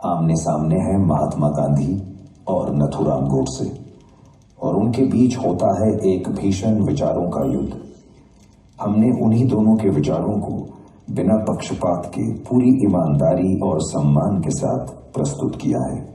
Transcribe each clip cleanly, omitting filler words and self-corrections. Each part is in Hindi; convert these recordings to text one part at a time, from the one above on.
आमने सामने है महात्मा गांधी और नथुराम गोडसे, और उनके बीच होता है एक भीषण विचारों का युद्ध। हमने उन्हीं दोनों के विचारों को बिना पक्षपात के पूरी ईमानदारी और सम्मान के साथ प्रस्तुत किया है।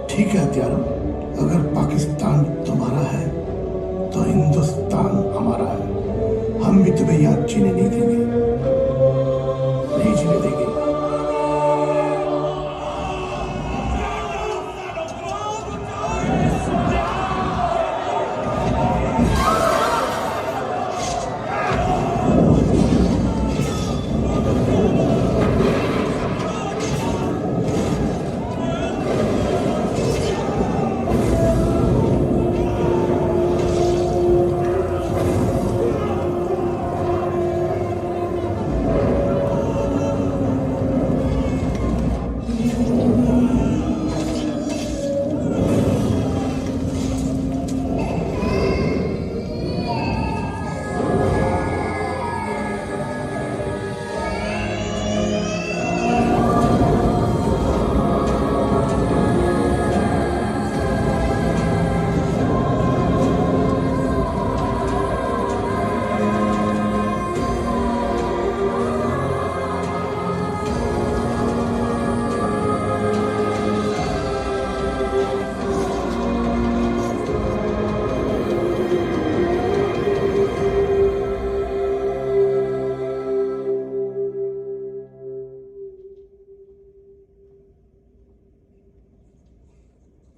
ठीक है हत्यारों, अगर पाकिस्तान तुम्हारा है तो हिंदुस्तान हमारा है। हम भी तुम्हें याद जीने नहीं देंगे, नहीं जीने देंगे।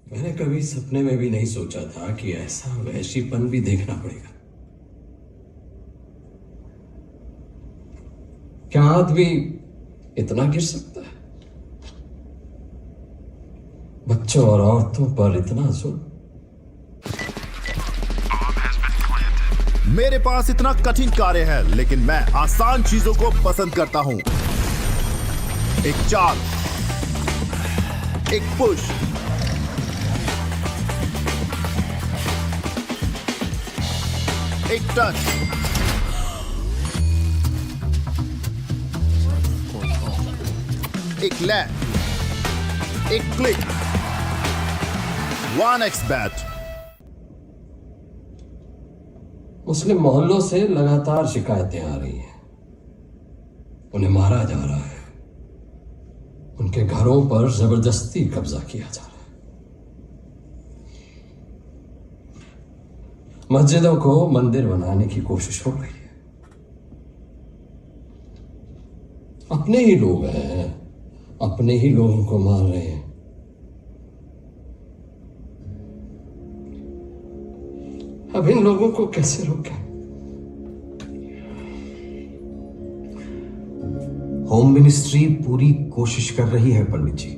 मैंने कभी सपने में भी नहीं सोचा था कि ऐसा वहशीपन भी देखना पड़ेगा। क्या आदमी इतना गिर सकता है? बच्चों और औरतों पर इतना जुल्म। मेरे पास इतना कठिन कार्य है, लेकिन मैं आसान चीजों को पसंद करता हूं। एक चाल, एक पुश, एक टच, एक लैंड, एक क्लिक, 1x बैट। मुस्लिम मोहल्लों से लगातार शिकायतें आ रही हैं। उन्हें मारा जा रहा है, उनके घरों पर जबरदस्ती कब्जा किया जा रहा है, मस्जिदों को मंदिर बनाने की कोशिश हो रही है। अपने ही लोग हैं, अपने ही लोगों को मार रहे हैं। अब इन लोगों को कैसे रोकें? होम मिनिस्ट्री पूरी कोशिश कर रही है पंडित जी।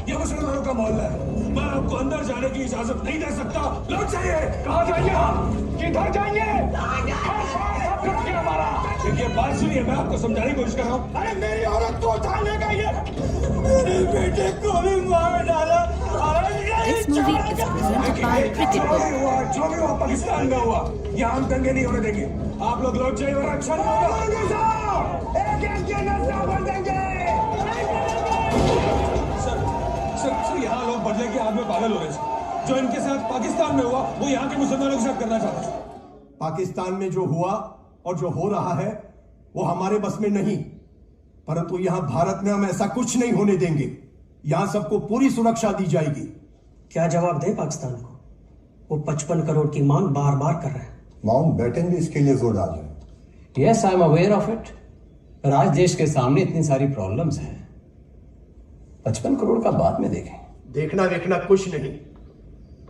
ये मुसलमानों का मोहल्ला है। मैं आपको अंदर जाने की इजाजत नहीं दे सकता। लौट जाइए। कहाँ जाइए आप? किधर जाइए? देखिए बात सुनिए, मैं आपको समझाने की कोशिश कर रहा हूँ। अरे मेरी औरत को उठा लेगा ये। मेरे बेटे को भी मार डाला। This movie is presented by Cricket Book. जो भी हुआ पाकिस्तान में हुआ, यहाँ हम दंगे नहीं होने देंगे। आप लोग लौट जाइए वरना अच्छा नहीं होगा। एक-एक के नस्ल बन देंगे। सर यहाँ लोग बदले की आग में पागल हो रहे हैं। जो इनके साथ पाकिस्तान में हुआ वो यहाँ के मुसलमानों के साथ करना चाहते हैं। पाकिस्तान में जो हुआ और जो हो रहा है वो हमारे बस में नहीं, परंतु यहां भारत में हम ऐसा कुछ नहीं होने देंगे। यहां सबको पूरी सुरक्षा दी जाएगी। क्या जवाब दे पाकिस्तान को? वो 55 करोड़ की मांग बार बार कर रहे हैं। माउंट बैटन भी इसके लिए जोर डाल रहे हैं। Yes, I am aware of it. पर आज देश के सामने इतनी सारी प्रॉब्लम्स हैं, 55 करोड़ का बाद में देखें। देखना देखना कुछ नहीं।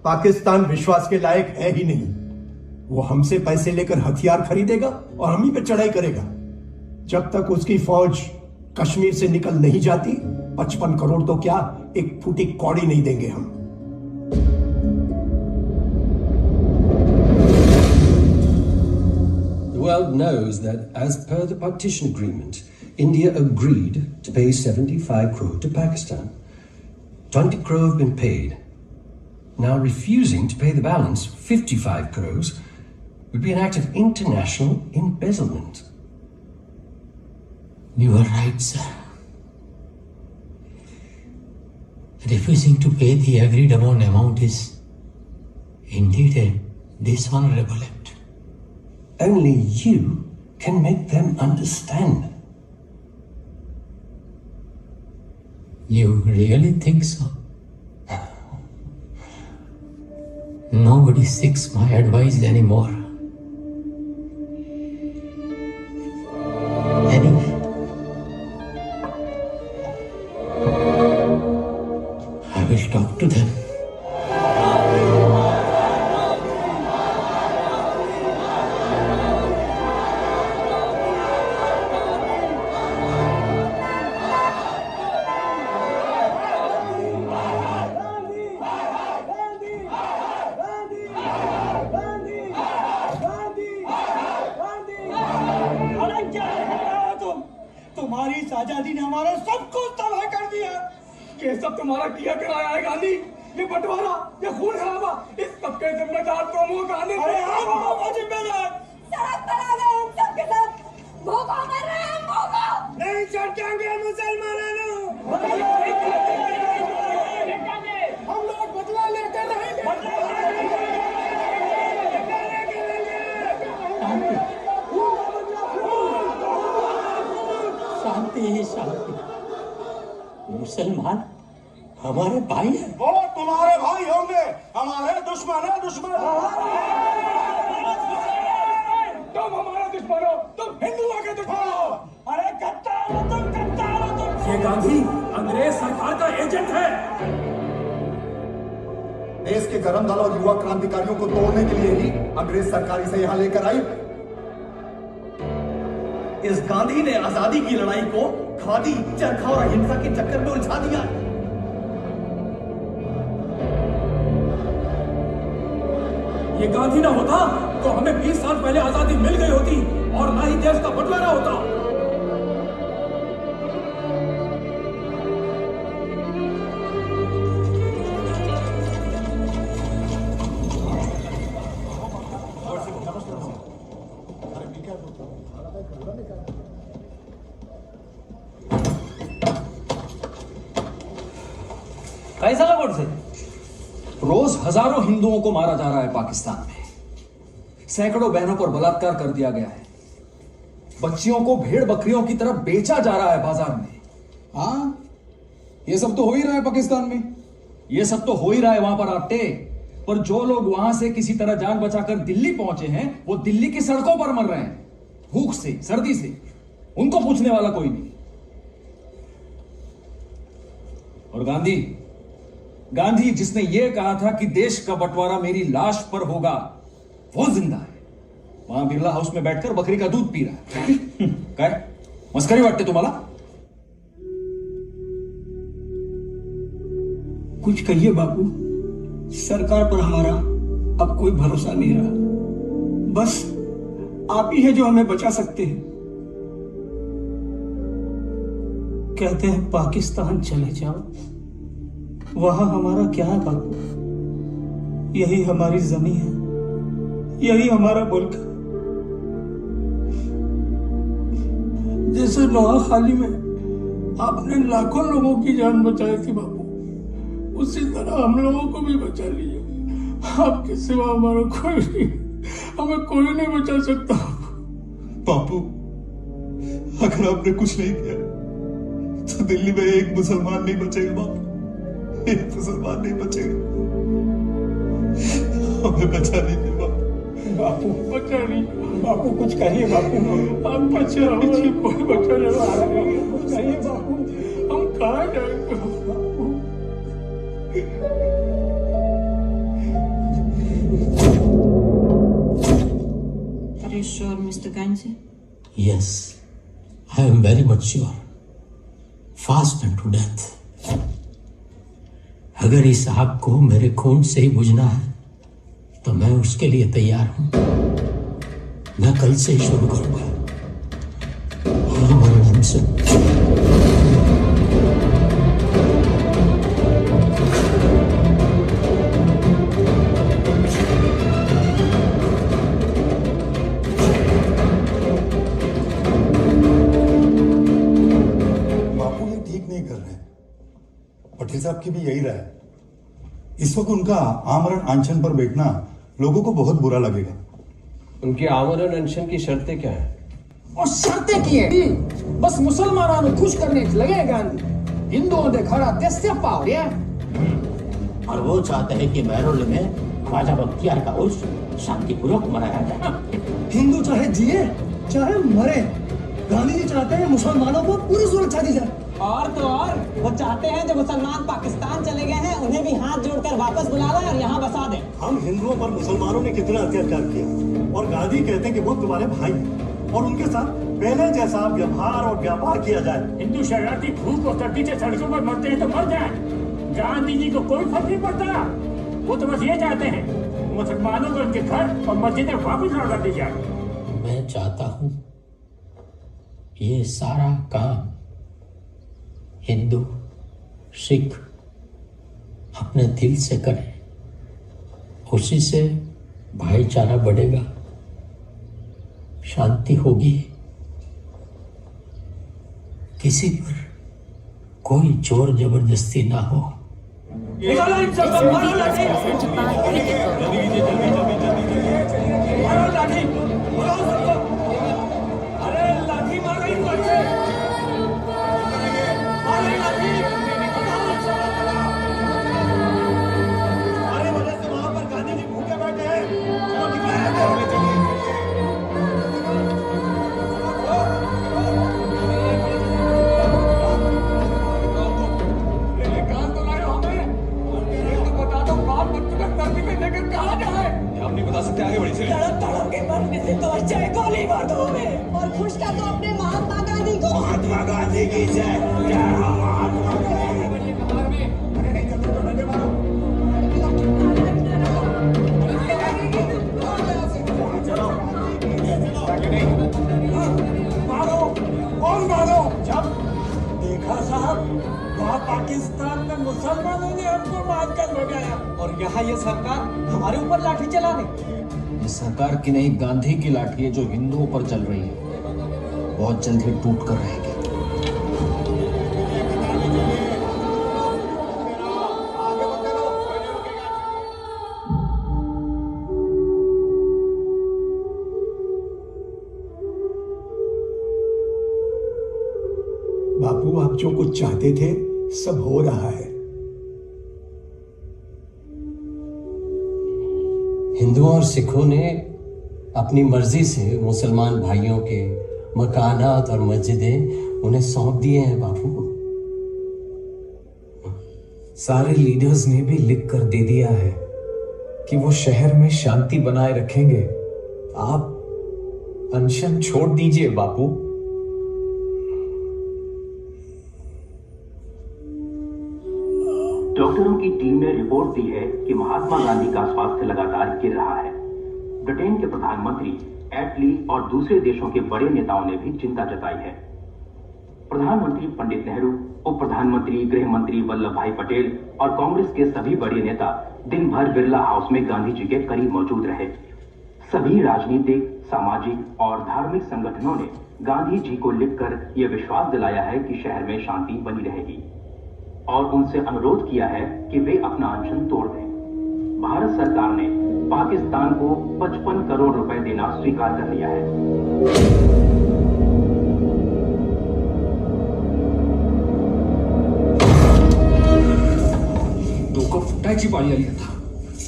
पाकिस्तान विश्वास के लायक है ही नहीं। वो हमसे पैसे लेकर हथियार खरीदेगा और हम ही पे चढ़ाई करेगा। जब तक उसकी फौज कश्मीर से निकल नहीं जाती, 55 करोड़ तो क्या, एक फूटी कौड़ी नहीं देंगे हम। The world knows that as per the partition agreement, India agreed to pay 75 crore to Pakistan. 20 crore have been paid. Now refusing to pay the balance, 55 crores, would be an act of international embezzlement. You are right, sir. Refusing to pay the agreed amount is indeed a dishonorable act. Only you can make them understand. You really think so? Nobody seeks my advice anymore. Anyway, I will talk to them. तुम्हारी आजादी ने हमारा सब कुछ तबाह कर दिया। ये सब तुम्हारा किया कराया है गांधी। ये बंटवारा, ये खून खराबा, इस सब के जिम्मेदार तुम हो गांधी। अरे आप जिम्मेदार। सड़क पर आ गए हम सबके साथ। भूखा मर रहे हैं हम, भूखा। नहीं चढ़ेंगे मुसलमानों। हम लोग बदला लेकर रहेंगे। शांति ही शांति। मुसलमान हमारे भाई हैं। वो तुम्हारे भाई होंगे, हमारे दुश्मन है दुश्मन। तुम हमारे दुश्मन हो, तुम हिंदुओं के दुश्मन हो। अरे गद्दार हो तुम, गद्दार हो तुम। ये गांधी अंग्रेज सरकार का एजेंट है। देश के गरम दल और युवा क्रांतिकारियों को तोड़ने के लिए ही अंग्रेज सरकार इसे यहाँ लेकर आई। इस गांधी ने आजादी की लड़ाई को खादी, चरखा और अहिंसा के चक्कर में उलझा दिया। ये गांधी ना होता तो हमें 20 साल पहले आजादी मिल गई होती और ना ही देश का बंटवारा होता। फैसला बोर्ड से रोज हजारों हिंदुओं को मारा जा रहा है पाकिस्तान में, सैकड़ों बहनों पर बलात्कार कर दिया गया है, बच्चियों को भेड़ बकरियों की तरह बेचा जा रहा है बाजार में। हाँ, ये सब तो हो ही रहा है पाकिस्तान में। ये सब तो हो ही रहा है वहां पर आटे, पर जो लोग वहां से किसी तरह जान बचाकर दिल्ली पहुंचे हैं वो दिल्ली की सड़कों पर मर रहे हैं, भूख से, सर्दी से। उनको पूछने वाला कोई नहीं। और गांधी जिसने ये कहा था कि देश का बंटवारा मेरी लाश पर होगा, वो जिंदा है, वहां बिरला हाउस में बैठकर बकरी का दूध पी रहा है। काय मस्करी वाटते तुम्हाला? कुछ कहिए बापू, सरकार पर हमारा अब कोई भरोसा नहीं रहा। बस आप ही है जो हमें बचा सकते हैं। कहते हैं पाकिस्तान चले जाओ, वहां हमारा क्या है बापू? यही हमारी जमीन है, यही हमारा मुल्क है। जैसे नोआखाली में आपने लाखों लोगों की जान बचाई थी बापू, उसी तरह हम लोगों को भी बचा लीजिए। आपके सिवा हमारा कोई नहीं, हमें कोई नहीं बचा सकता। बापू, अगर आपने कुछ नहीं किया तो दिल्ली में एक मुसलमान नहीं बचेगा बापू, एक मुसलमान नहीं बचेगा। हमें बचा लीजिए बापू। बापू बचा लीजिए, बापू कुछ कहिए बापू, हम बचा, हमारी कोई बचाने वाला नहीं। कुछ कहिए बापू, हम कहाँ जाएंगे बापू? Are you sure, Mr. Gandhi? Yes, I am very much sure. Fast and to death. अगर इस आग को मेरे खून से ही बुझना है तो मैं उसके लिए तैयार हूं। मैं कल से ही शुरू करूंगा। पटेल साहब की भी यही राय है। इस वक्त उनका आमरण अनशन पर बैठना लोगों को बहुत बुरा लगेगा। उनकी आमरण अनशन की शर्तें क्या है? और शर्तें की है बस मुसलमानों को खुश करने लगे गांधी। हिंदुओं ने खड़ा देश पाव रहे हैं और वो चाहते हैं कि महरोल में ख्वाजा बख्तियार का उर्स शांतिपूर्वक मनाया जाए। हिंदू चाहे जिए चाहे मरे, गांधी जी चाहते हैं मुसलमानों को पूरी सुरक्षा दी जाए। और तो और वो चाहते हैं जो मुसलमान पाकिस्तान चले गए हैं उन्हें भी हाथ जोड़कर वापस बुला लें और यहाँ बसा दें। हम हिंदुओं पर मुसलमानों ने कितना अत्याचार किया और गांधी कहते हैं कि वो तुम्हारे भाई हैं और उनके साथ पहले जैसा व्यवहार और व्यापार किया जाए। हिंदू शरणार्थी भूख और सर्दी से सड़कों पर मरते हैं तो मर जाए, गांधी जी को कोई फर्क नहीं पड़ता। वो तो बस ये चाहते हैं मुसलमानों को उनके घर और मस्जिदें वापस लौटा दी जाए। मैं चाहता हूँ ये सारा काम हिंदू सिख अपने दिल से करें, उसी से भाईचारा बढ़ेगा, शांति होगी, किसी पर कोई जोर जबरदस्ती ना हो। गोली मार दो हमें और खुश कर दो अपने महात्मा गांधी को। महात्मा गांधी की जय। मारो और मारो। जब देखा साहब वहाँ पाकिस्तान में मुसलमानों ने हमको मार कर भगाया और यहाँ ये सरकार हमारे ऊपर लाठी चला रही। ये सरकार की नहीं गांधी की लाठी है जो हिंदुओं पर चल रही है, बहुत जल्द ही टूट कर रहेगी। आप जो कुछ चाहते थे सब हो रहा है। हिंदुओं और सिखों ने अपनी मर्जी से मुसलमान भाइयों के मकानात और मस्जिदें उन्हें सौंप दिए हैं बापू। सारे लीडर्स ने भी लिख कर दे दिया है कि वो शहर में शांति बनाए रखेंगे। आप अनशन छोड़ दीजिए बापू। डॉक्टरों की टीम ने रिपोर्ट दी है कि महात्मा गांधी का स्वास्थ्य लगातार गिर रहा है। ब्रिटेन के प्रधानमंत्री एटली और दूसरे देशों के बड़े नेताओं ने भी चिंता जताई है। प्रधानमंत्री पंडित नेहरू, उप प्रधानमंत्री गृह मंत्री वल्लभ भाई पटेल और कांग्रेस के सभी बड़े नेता दिन भर बिरला हाउस में गांधी जी के करीब मौजूद रहे। सभी राजनीतिक, सामाजिक और धार्मिक संगठनों ने गांधी जी को लिखकर यह विश्वास दिलाया है कि शहर में शांति बनी रहेगी और उनसे अनुरोध किया है कि वे अपना अनशन तोड़ दें। भारत सरकार ने पाकिस्तान को 55 करोड़ रुपए देना स्वीकार कर लिया है। डोकं फुटायची पाळी आली आता।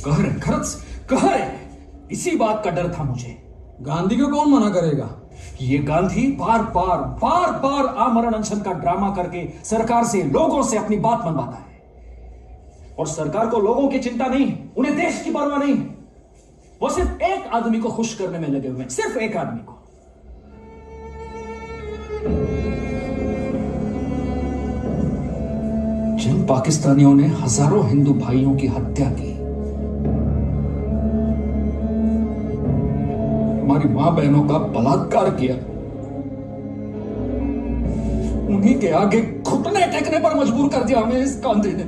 कहर है, खरंच कहर है। इसी बात का डर था मुझे। गांधी को कौन मना करेगा? ये गांधी बार बार आमरण अनशन का ड्रामा करके सरकार से, लोगों से अपनी बात मनवाता है। और सरकार को लोगों की चिंता नहीं, उन्हें देश की परवाह नहीं। वो सिर्फ एक आदमी को खुश करने में लगे हुए हैं, सिर्फ एक आदमी को। जिन पाकिस्तानियों ने हजारों हिंदू भाइयों की हत्या की, हमारी मां बहनों का बलात्कार किया, उन्हीं के आगे घुटने टेकने पर मजबूर कर दिया हमें इस गांधी ने।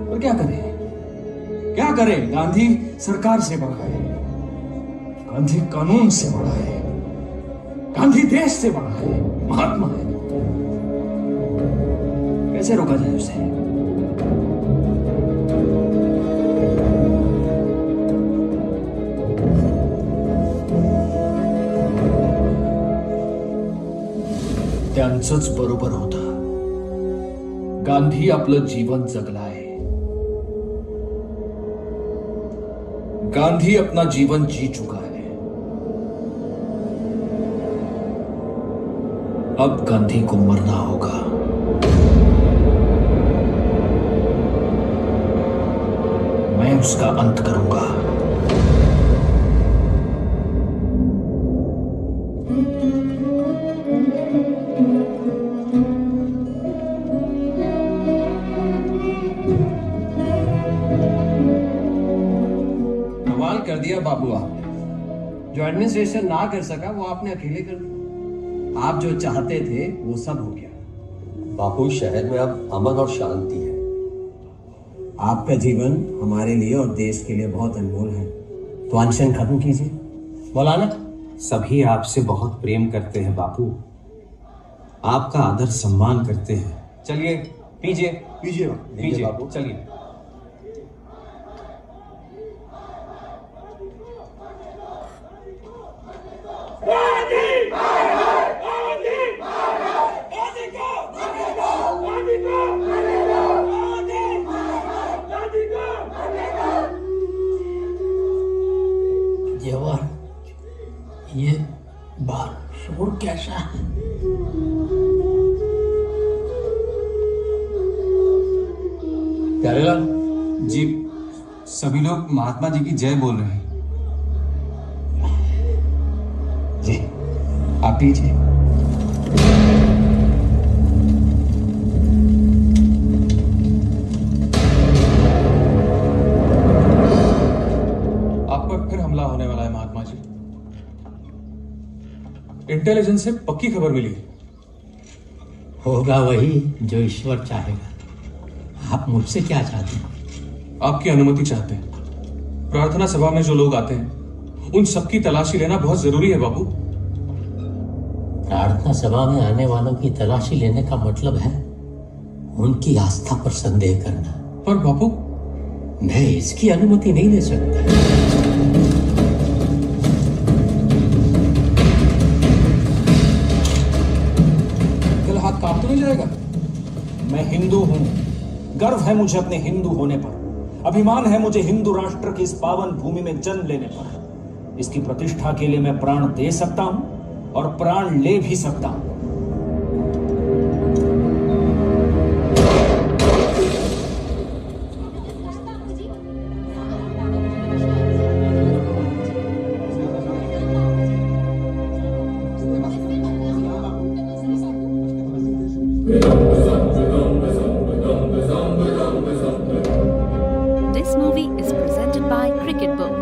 और क्या करें? गांधी सरकार से बड़ा है, गांधी कानून से बड़ा है, गांधी देश से बड़ा है, महात्मा है। कैसे रोका जाए उसे? त्यांचंच बरोबर होतं। गांधी आपलं जीवन जगलाय। गांधी अपना जीवन जी चुका है। अब गांधी को मरना होगा। मैं उसका अंत करूंगा। कमाल कर दिया बाबू आपने। जो एडमिनिस्ट्रेशन ना कर सका वो आपने अकेले कर दिया। आप जो चाहते थे वो सब हो गया। बापू, शहर में अब अमन और शांति है। आपका जीवन हमारे लिए और देश के लिए बहुत अनमोल है, तो अनशन खत्म कीजिए। मौलाना, सभी आपसे बहुत प्रेम करते हैं बापू, आपका आदर सम्मान करते हैं। चलिए पीजिए पीजिए बापू, चलिए। जवाहर, ये बाहर शोर कैसा है? प्यारेलाल जी, सभी लोग महात्मा जी की जय बोल रहे हैं। जी, आप पीजिए। आप पर फिर हमला होने वाला है महात्मा जी। इंटेलिजेंस से पक्की खबर मिली। होगा वही जो ईश्वर चाहेगा। आप मुझसे क्या चाहते हैं? आपकी अनुमति चाहते हैं। प्रार्थना सभा में जो लोग आते हैं उन सबकी तलाशी लेना बहुत जरूरी है बाबू। प्रार्थना सभा में आने वालों की तलाशी लेने का मतलब है उनकी आस्था पर संदेह करना। पर बापू, मैं इसकी अनुमति नहीं दे सकता। रहेगा? मैं हिंदू हूं, गर्व है मुझे अपने हिंदू होने पर, अभिमान है मुझे हिंदू राष्ट्र की इस पावन भूमि में जन्म लेने पर। इसकी प्रतिष्ठा के लिए मैं प्राण दे सकता हूं और प्राण ले भी सकता हूं। This movie is presented by Cricket Book.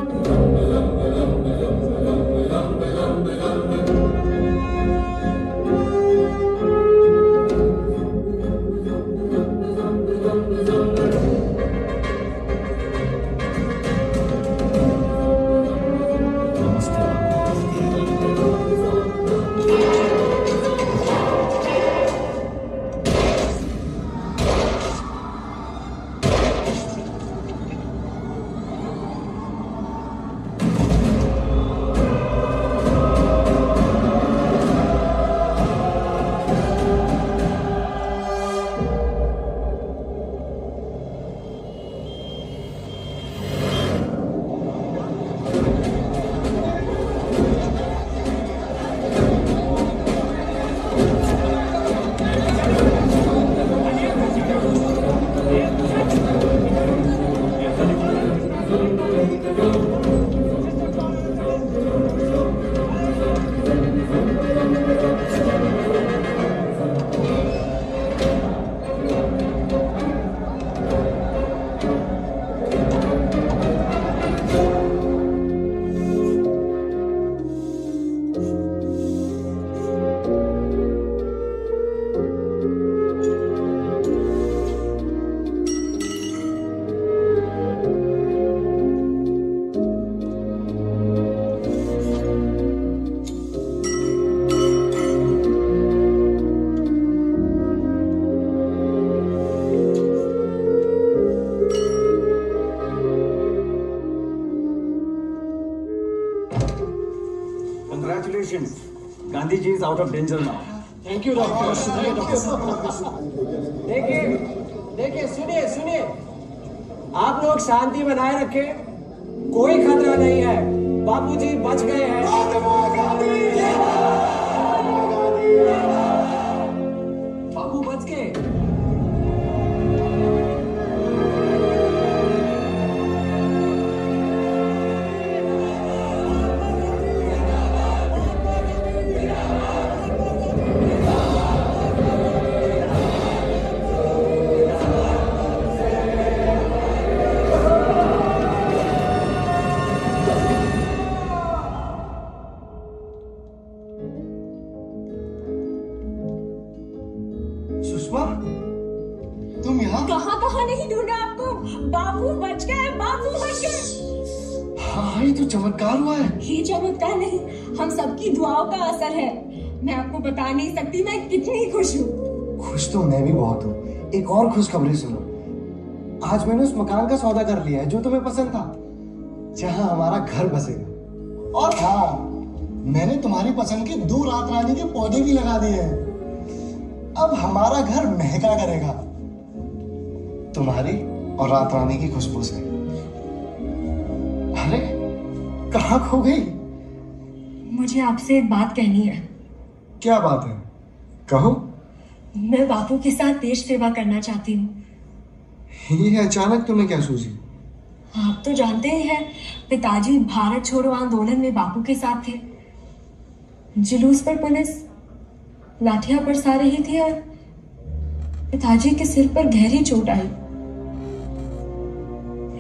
Congratulations, Gandhi ji is out of danger now. Thank you doctor. देखिए देखिए, सुनिए सुनिए, आप लोग शांति बनाए रखें, कोई खतरा नहीं है, बापूजी बच गए हैं। बापू बच गए। सुषमा, तुम यहाँ? कहाँ कहाँ नहीं ढूंढा आपको। बाबू बच गए, बाबू बच गए। हाँ, ये तो चमत्कार हुआ है। ये चमत्कार नहीं, हम सबकी दुआओं का असर है। मैं आपको बता नहीं सकती मैं कितनी खुश हूँ। खुश तो मैं भी बहुत हूँ। एक और खुशखबरी सुनो, आज मैंने उस मकान का सौदा कर लिया है जो तुम्हें पसंद था, जहाँ हमारा घर बसेगा। और हाँ, मैंने तुम्हारी पसंद के 2 रात रानी के पौधे भी लगा दिए हैं। अब हमारा घर महका करेगा तुम्हारी और रात रानी की खुशबू से। अरे, कहाँ खो गई? मुझे आपसे एक बात कहनी है। क्या बात है? कहो। मैं बापू के साथ देश सेवा करना चाहती हूँ। ये अचानक तुम्हें क्या सूझी? आप तो जानते ही हैं, पिताजी भारत छोड़ो आंदोलन में बापू के साथ थे। जुलूस पर पुलिस लाठियां बरसा रही थी और पिताजी के सिर पर गहरी चोट आई।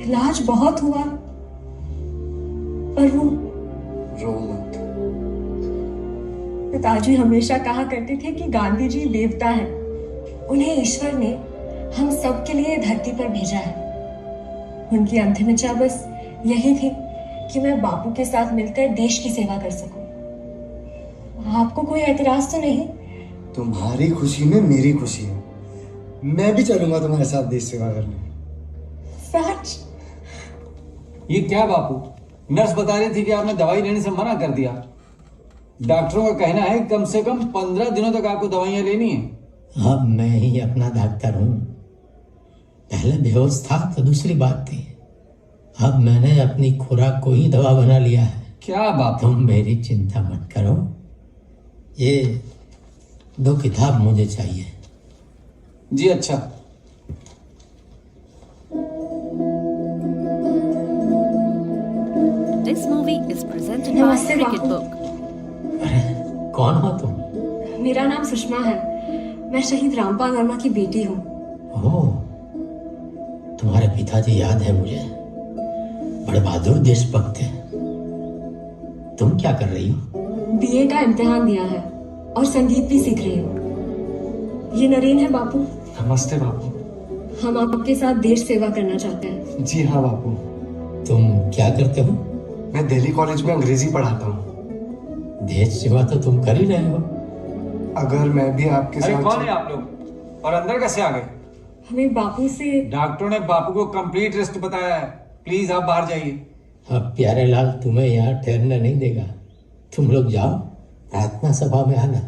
इलाज बहुत हुआ पर वो रो मत। पिताजी हमेशा कहा करते थे कि गांधी जी देवता है, उन्हें ईश्वर ने हम सब के लिए धरती पर भेजा है। उनकी अंतिम इच्छा बस यही थी कि मैं बापू के साथ मिलकर देश की सेवा कर सकूं। आपको कोई एतराज तो नहीं? तुम्हारी खुशी में मेरी खुशी है। मैं भी चलूंगा तुम्हारे साथ देश सेवा करने। सच? ये क्या बापू, नर्स बता रही थी कि आपने दवाई लेने से मना कर दिया। डॉक्टरों का कहना है कम से कम 15 दिनों तक आपको दवाइयां लेनी है। अब मैं ही अपना डॉक्टर हूं। पहले बेहोश था तो दूसरी बात थी, अब मैंने अपनी खुराक को ही दवा बना लिया है। क्या बात? तुम मेरी चिंता मत करो, ये 2 किताब मुझे चाहिए। जी अच्छा। This movie is presented by नमस्ते Cricket बापू। Book. कौन हो तुम? मेरा नाम सुषमा है, मैं शहीद रामपाल वर्मा की बेटी हूँ। ओह, तुम्हारे पिताजी याद है मुझे, बड़े बहादुर देशभक्त थे। तुम क्या कर रही हो? बीए का इम्तिहान दिया है और संगीत भी सीख रही हूँ। ये नरेन है बापू। नमस्ते बापू। हम आपके साथ देश सेवा करना चाहते हैं। जी हाँ बापू। तुम क्या करते हो? मैं दिल्ली कॉलेज में अंग्रेजी पढ़ाता हूँ। देश सेवा तो तुम कर ही रहे हो। अगर मैं भी आपके अरे साथ। कौन है आप लोग और अंदर कैसे आ गए? हमें बापू से। डॉक्टरों ने बापू को कंप्लीट रेस्ट बताया है, प्लीज आप बाहर जाइए। अब प्यारे लाल तुम्हें यहाँ ठहरने नहीं देगा, तुम लोग जाओ, प्रार्थना सभा में आना।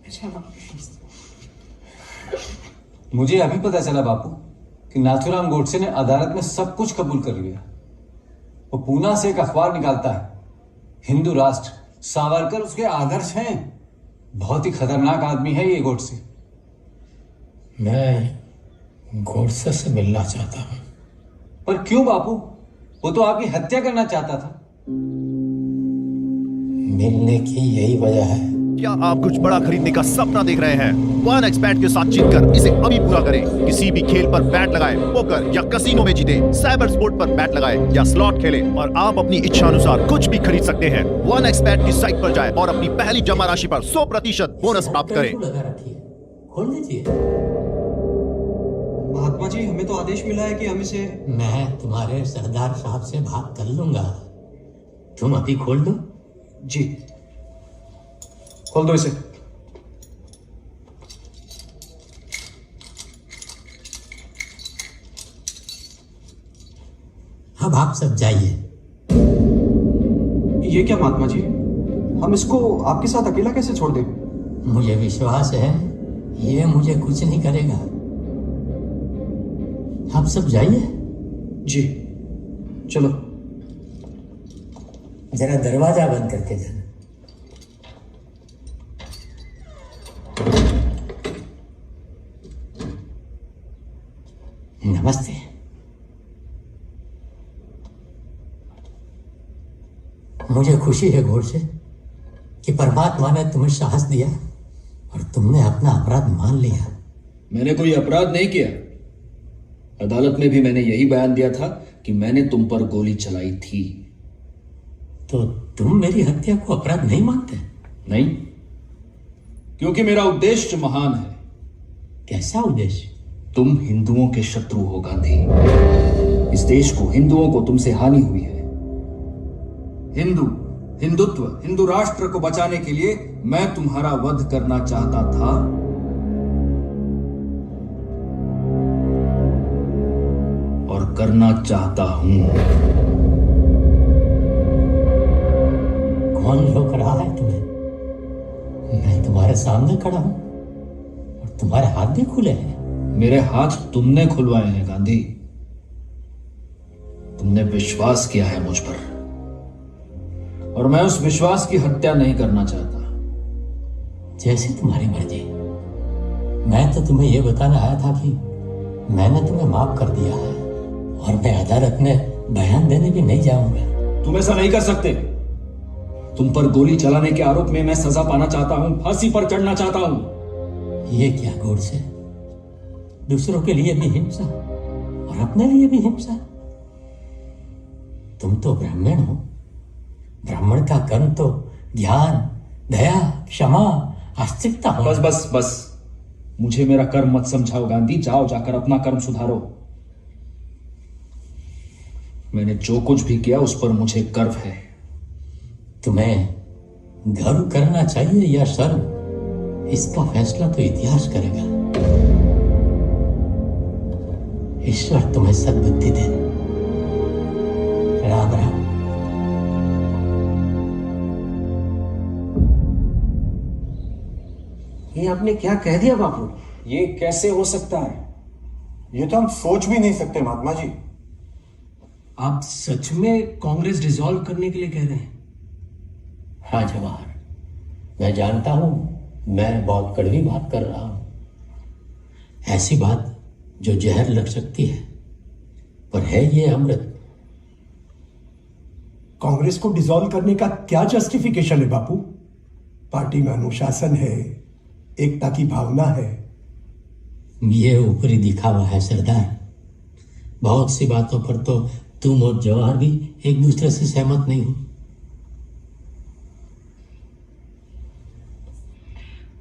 अच्छा बापू। मुझे अभी पता चला बापू कि नाथूराम गोडसे ने अदालत में सब कुछ कबूल कर लिया। वो पूना से एक अखबार निकालता है, हिंदू राष्ट्र, सावरकर उसके आदर्श हैं। बहुत ही खतरनाक आदमी है ये गोडसे। मैं गोडसे से मिलना चाहता हूँ। पर क्यों बापू? वो तो आपकी हत्या करना चाहता था। मिलने की यही वजह है। क्या आप कुछ बड़ा खरीदने का सपना देख रहे हैं? 1xBet के साथ जीतकर इसे अभी पूरा करें। किसी भी खेल पर बैट लगाएं, पोकर या कसिनो में जीतें, साइबर स्पोर्ट पर बैट लगाएं या स्लॉट खेलें और आप अपनी इच्छा अनुसार कुछ भी खरीद सकते हैं। 1xBet की साइट पर जाएं और अपनी पहली जमा राशि पर 100% बोनस प्राप्त करें। खोल दीजिए। महात्मा जी, हमें तो आदेश मिला है कि हम इसे। मैं तुम्हारे सरदार साहब से बात कर लूंगा, तुम अभी खोल दो। जी खोल दो इसे। अब आप सब जाइए। ये क्या महात्मा जी, हम इसको आपके साथ अकेला कैसे छोड़ दें? मुझे विश्वास है ये मुझे कुछ नहीं करेगा। आप सब जाइए। जी चलो। जरा दरवाजा बंद करके जाना। नमस्ते। मुझे खुशी है गोडसे कि परमात्मा ने तुम्हें साहस दिया और तुमने अपना अपराध मान लिया। मैंने कोई अपराध नहीं किया। अदालत में भी मैंने यही बयान दिया था कि मैंने तुम पर गोली चलाई थी। तो तुम मेरी हत्या को अपराध नहीं मानते? नहीं, क्योंकि मेरा उद्देश्य महान है। कैसा उद्देश्य? तुम हिंदुओं के शत्रु हो गांधी। इस देश को, हिंदुओं को तुमसे हानि हुई है। हिंदुत्व, हिंदू राष्ट्र को बचाने के लिए मैं तुम्हारा वध करना चाहता था। और करना चाहता हूं। कौन रोक रहा है तुम्हें? मैं तुम्हारे सामने खड़ा हूं और तुम्हारे हाथ भी खुले हैं। मेरे हाथ तुमने खुलवाए हैं गांधी। तुमने विश्वास किया है मुझ पर और मैं उस विश्वास की हत्या नहीं करना चाहता। जैसे तुम्हारी मर्जी। मैं तो तुम्हें यह बताना आया था कि मैंने तुम्हें माफ कर दिया है और मैं अदालत में बयान देने भी नहीं जाऊंगा। तुम ऐसा नहीं कर सकते। तुम पर गोली चलाने के आरोप में मैं सजा पाना चाहता हूं, फांसी पर चढ़ना चाहता हूं। ये क्या गोडसे, दूसरों के लिए भी हिंसा और अपने लिए भी हिंसा। तुम तो ब्राह्मण हो। ब्राह्मण का कर्म तो ज्ञान, दया, क्षमा, आस्तिकता हो। बस बस बस, मुझे मेरा कर्म मत समझाओ गांधी। जाओ, जाकर अपना कर्म सुधारो। मैंने जो कुछ भी किया उस पर मुझे गर्व है। तुम्हें गर्व करना चाहिए या शर्म, इसका फैसला तो इतिहास करेगा। ईश्वर तुम्हें सद्बुद्धि दे। राम राम। ये आपने क्या कह दिया बापू? ये कैसे हो सकता है? ये तो हम सोच भी नहीं सकते महात्मा जी। आप सच में कांग्रेस डिसॉल्व करने के लिए कह रहे हैं? हाँ जवाहर, मैं जानता हूं मैं बहुत कड़वी बात कर रहा हूं, ऐसी बात जो जहर लग सकती है, पर है ये अमृत। कांग्रेस को डिसॉल्व करने का क्या जस्टिफिकेशन है बापू? पार्टी में अनुशासन है, एकता की भावना है। ये ऊपरी दिखावा है सरदार। बहुत सी बातों पर तो तुम और जवाहर भी एक दूसरे से सहमत नहीं हो।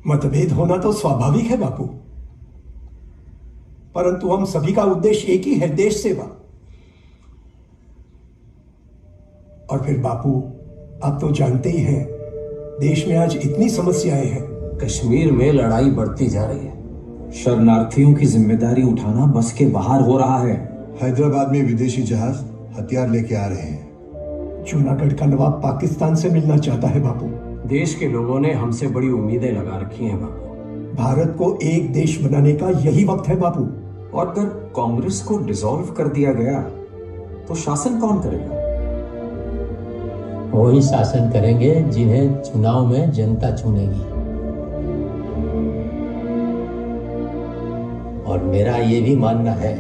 मतभेद होना तो स्वाभाविक है बापू, परंतु हम सभी का उद्देश्य एक ही है, देश सेवा। और फिर बापू, आप तो जानते ही हैं, देश में आज इतनी समस्याएं हैं। कश्मीर में लड़ाई बढ़ती जा रही है, शरणार्थियों की जिम्मेदारी उठाना बस के बाहर हो रहा है। हैदराबाद में विदेशी जहाज हथियार लेके आ रहे हैं। जूनागढ़ का नवाब पाकिस्तान से मिलना चाहता है बापू। देश के लोगों ने हमसे बड़ी उम्मीदें लगा रखी हैं बापू। भारत को एक देश बनाने का यही वक्त है बापू। और अगर कांग्रेस को डिसॉल्व कर दिया गया तो शासन कौन करेगा? वही शासन करेंगे जिन्हें चुनाव में जनता चुनेगी। और मेरा ये भी मानना है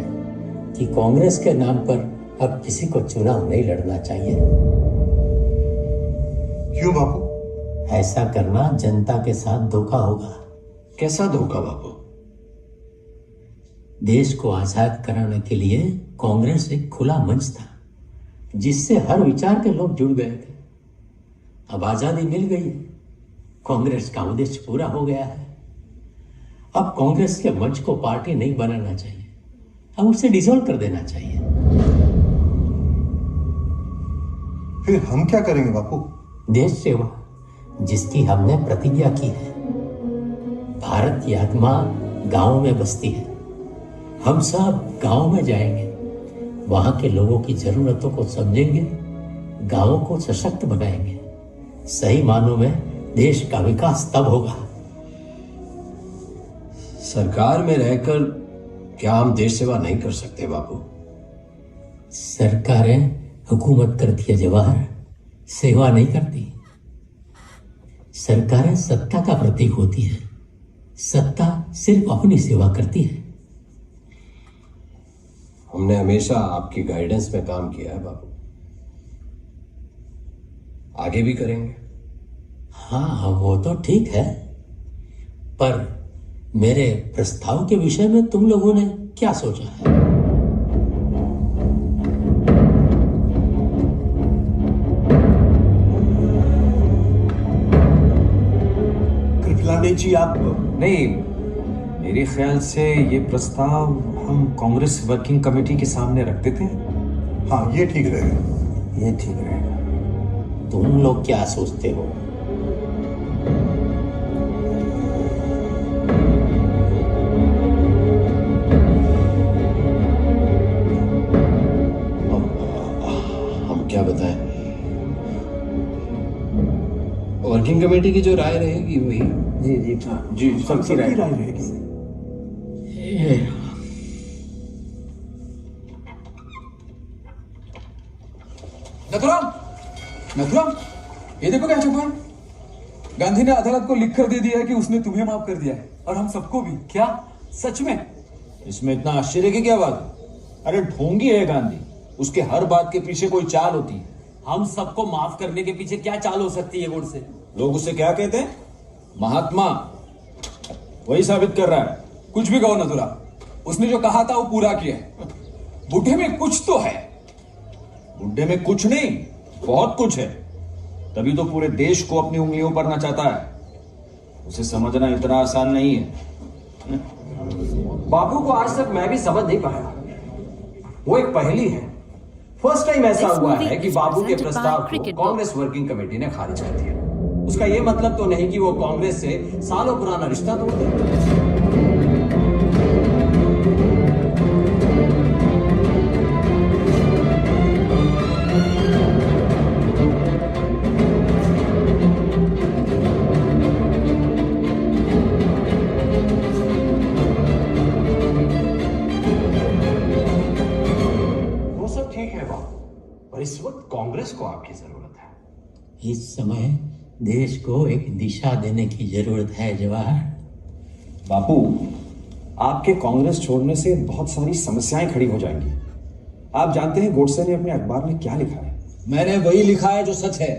कि कांग्रेस के नाम पर अब किसी को चुनाव नहीं लड़ना चाहिए। क्यों बापू? ऐसा करना जनता के साथ धोखा होगा। कैसा धोखा बापू? देश को आजाद कराने के लिए कांग्रेस एक खुला मंच था, जिससे हर विचार के लोग जुड़ गए थे। अब आजादी मिल गई है, कांग्रेस का उद्देश्य पूरा हो गया है। अब कांग्रेस के मंच को पार्टी नहीं बनाना चाहिए, अब उसे डिसॉल्व कर देना चाहिए। फिर हम क्या करेंगे बापू? देश सेवा, जिसकी हमने प्रतिज्ञा की है। भारत की आत्मा गांव में बसती है। हम सब गांव में जाएंगे, वहां के लोगों की जरूरतों को समझेंगे, गांवों को सशक्त बनाएंगे। सही मानों में देश का विकास तब होगा। सरकार में रहकर क्या हम देश सेवा नहीं कर सकते बापू? सरकारें हुकूमत करती है जवाहर, सेवा नहीं करती। सरकारें सत्ता का प्रतीक होती है, सत्ता सिर्फ अपनी सेवा करती है। हमने हमेशा आपकी गाइडेंस में काम किया है बापू, आगे भी करेंगे। हाँ, वो तो ठीक है, पर मेरे प्रस्ताव के विषय में तुम लोगों ने क्या सोचा है? कृपलानी जी, आप नहीं, मेरे ख्याल से ये प्रस्ताव हम कांग्रेस वर्किंग कमेटी के सामने रख देते हैं। हाँ, ये ठीक रहेगा। ये ठीक रहेगा। तुम लोग क्या सोचते हो? हम क्या बताएं? वर्किंग कमेटी की जो राय रहेगी वही। जी जी जी, सबकी राय रहेगी। नथुराम, ये देखो क्या छुपा है। गांधी ने अदालत को लिख कर दे दिया है कि उसने तुम्हें माफ कर दिया है और हम सबको भी। क्या सच में? इसमें इतना आश्चर्य की क्या बात है? अरे ढोंगी है गांधी, उसके हर बात के पीछे कोई चाल होती है। हम सबको माफ करने के पीछे क्या चाल हो सकती है गुड़ से? लोग उसे क्या कहते हैं? महात्मा। वही साबित कर रहा है। कुछ भी कहो नथुराम, उसने जो कहा था वो पूरा किया है। बुढ़े में कुछ तो है। बुढ़े में कुछ नहीं, बहुत कुछ है, तभी तो पूरे देश को अपनी उंगलियों पर नचाता है। उसे समझना इतना आसान नहीं है। बापू को आज तक मैं भी समझ नहीं पाया। वो एक पहेली है। फर्स्ट टाइम ऐसा हुआ है कि बापू के प्रस्ताव को कांग्रेस वर्किंग कमेटी ने खारिज कर दिया। उसका यह मतलब तो नहीं कि वो कांग्रेस से सालों पुराना रिश्ता तोड़ दे। जरूरत है। इस समय देश को एक दिशा देने की जरूरत है जवाहर। बापू, आपके कांग्रेस छोड़ने से बहुत सारी समस्याएं खड़ी हो जाएंगी। आप जानते हैं गोडसे ने अपने अखबार में क्या लिखा है? मैंने वही लिखा है जो सच है।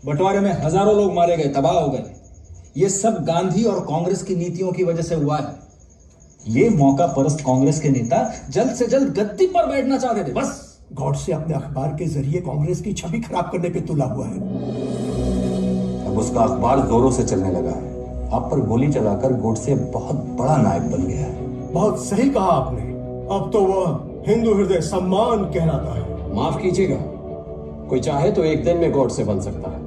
बंटवारे में हजारों लोग मारे गए, तबाह हो गए। ये सब गांधी और कांग्रेस की नीतियों की वजह से हुआ है। ये मौका परस्त कांग्रेस के नेता जल्द से जल्द गद्दी पर बैठना चाहते थे, बस। गॉडसे अपने अखबार के जरिए कांग्रेस की छवि खराब करने पे तुला हुआ है। अब उसका अखबार जोरों से चलने लगा है। आप पर गोली चलाकर गोडसे बहुत बड़ा नायक बन गया है। बहुत सही कहा आपने। अब तो वह हिंदू हृदय सम्मान कहलाता है। माफ कीजिएगा, कोई चाहे तो एक दिन में गोडसे बन सकता है,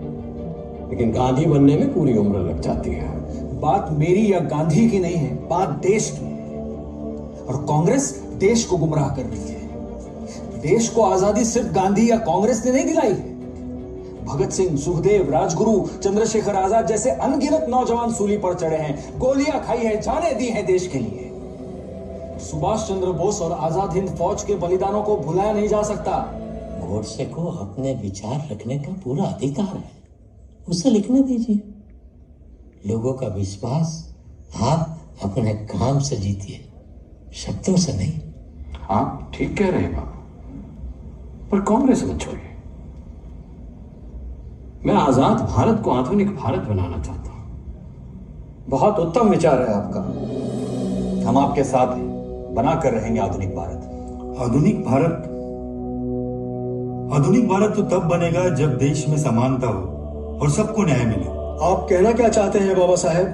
लेकिन गांधी बनने में पूरी उम्र लग जाती है। बात मेरी या गांधी की नहीं है, बात देश की है। और कांग्रेस देश को गुमराह कर रही है। देश को आजादी सिर्फ गांधी या कांग्रेस ने नहीं दिलाई है। भगत सिंह, सुखदेव, राजगुरु, चंद्रशेखर आजाद जैसे अनगिनत नौजवान सूली पर चढ़े हैं, गोलियां खाई है, जाने दी है देश के लिए। सुभाष चंद्र बोस और आजाद हिंद फौज के बलिदानों को भुलाया नहीं जा सकता। गोडसे को अपने विचार रखने का पूरा अधिकार है, उसे लिखने दीजिए। लोगों का विश्वास आप अपने काम से जीतिए, शब्दों से नहीं। आप ठीक कह रहे हैं बाबू, पर कांग्रेस मत छोड़िए। मैं आजाद भारत को आधुनिक भारत बनाना चाहता हूं। बहुत उत्तम विचार है आपका। हम आपके साथ हैं, बनाकर रहेंगे आधुनिक भारत। आधुनिक भारत तो तब बनेगा जब देश में समानता हो और सबको न्याय मिले। आप कहना क्या चाहते हैं बाबा साहेब?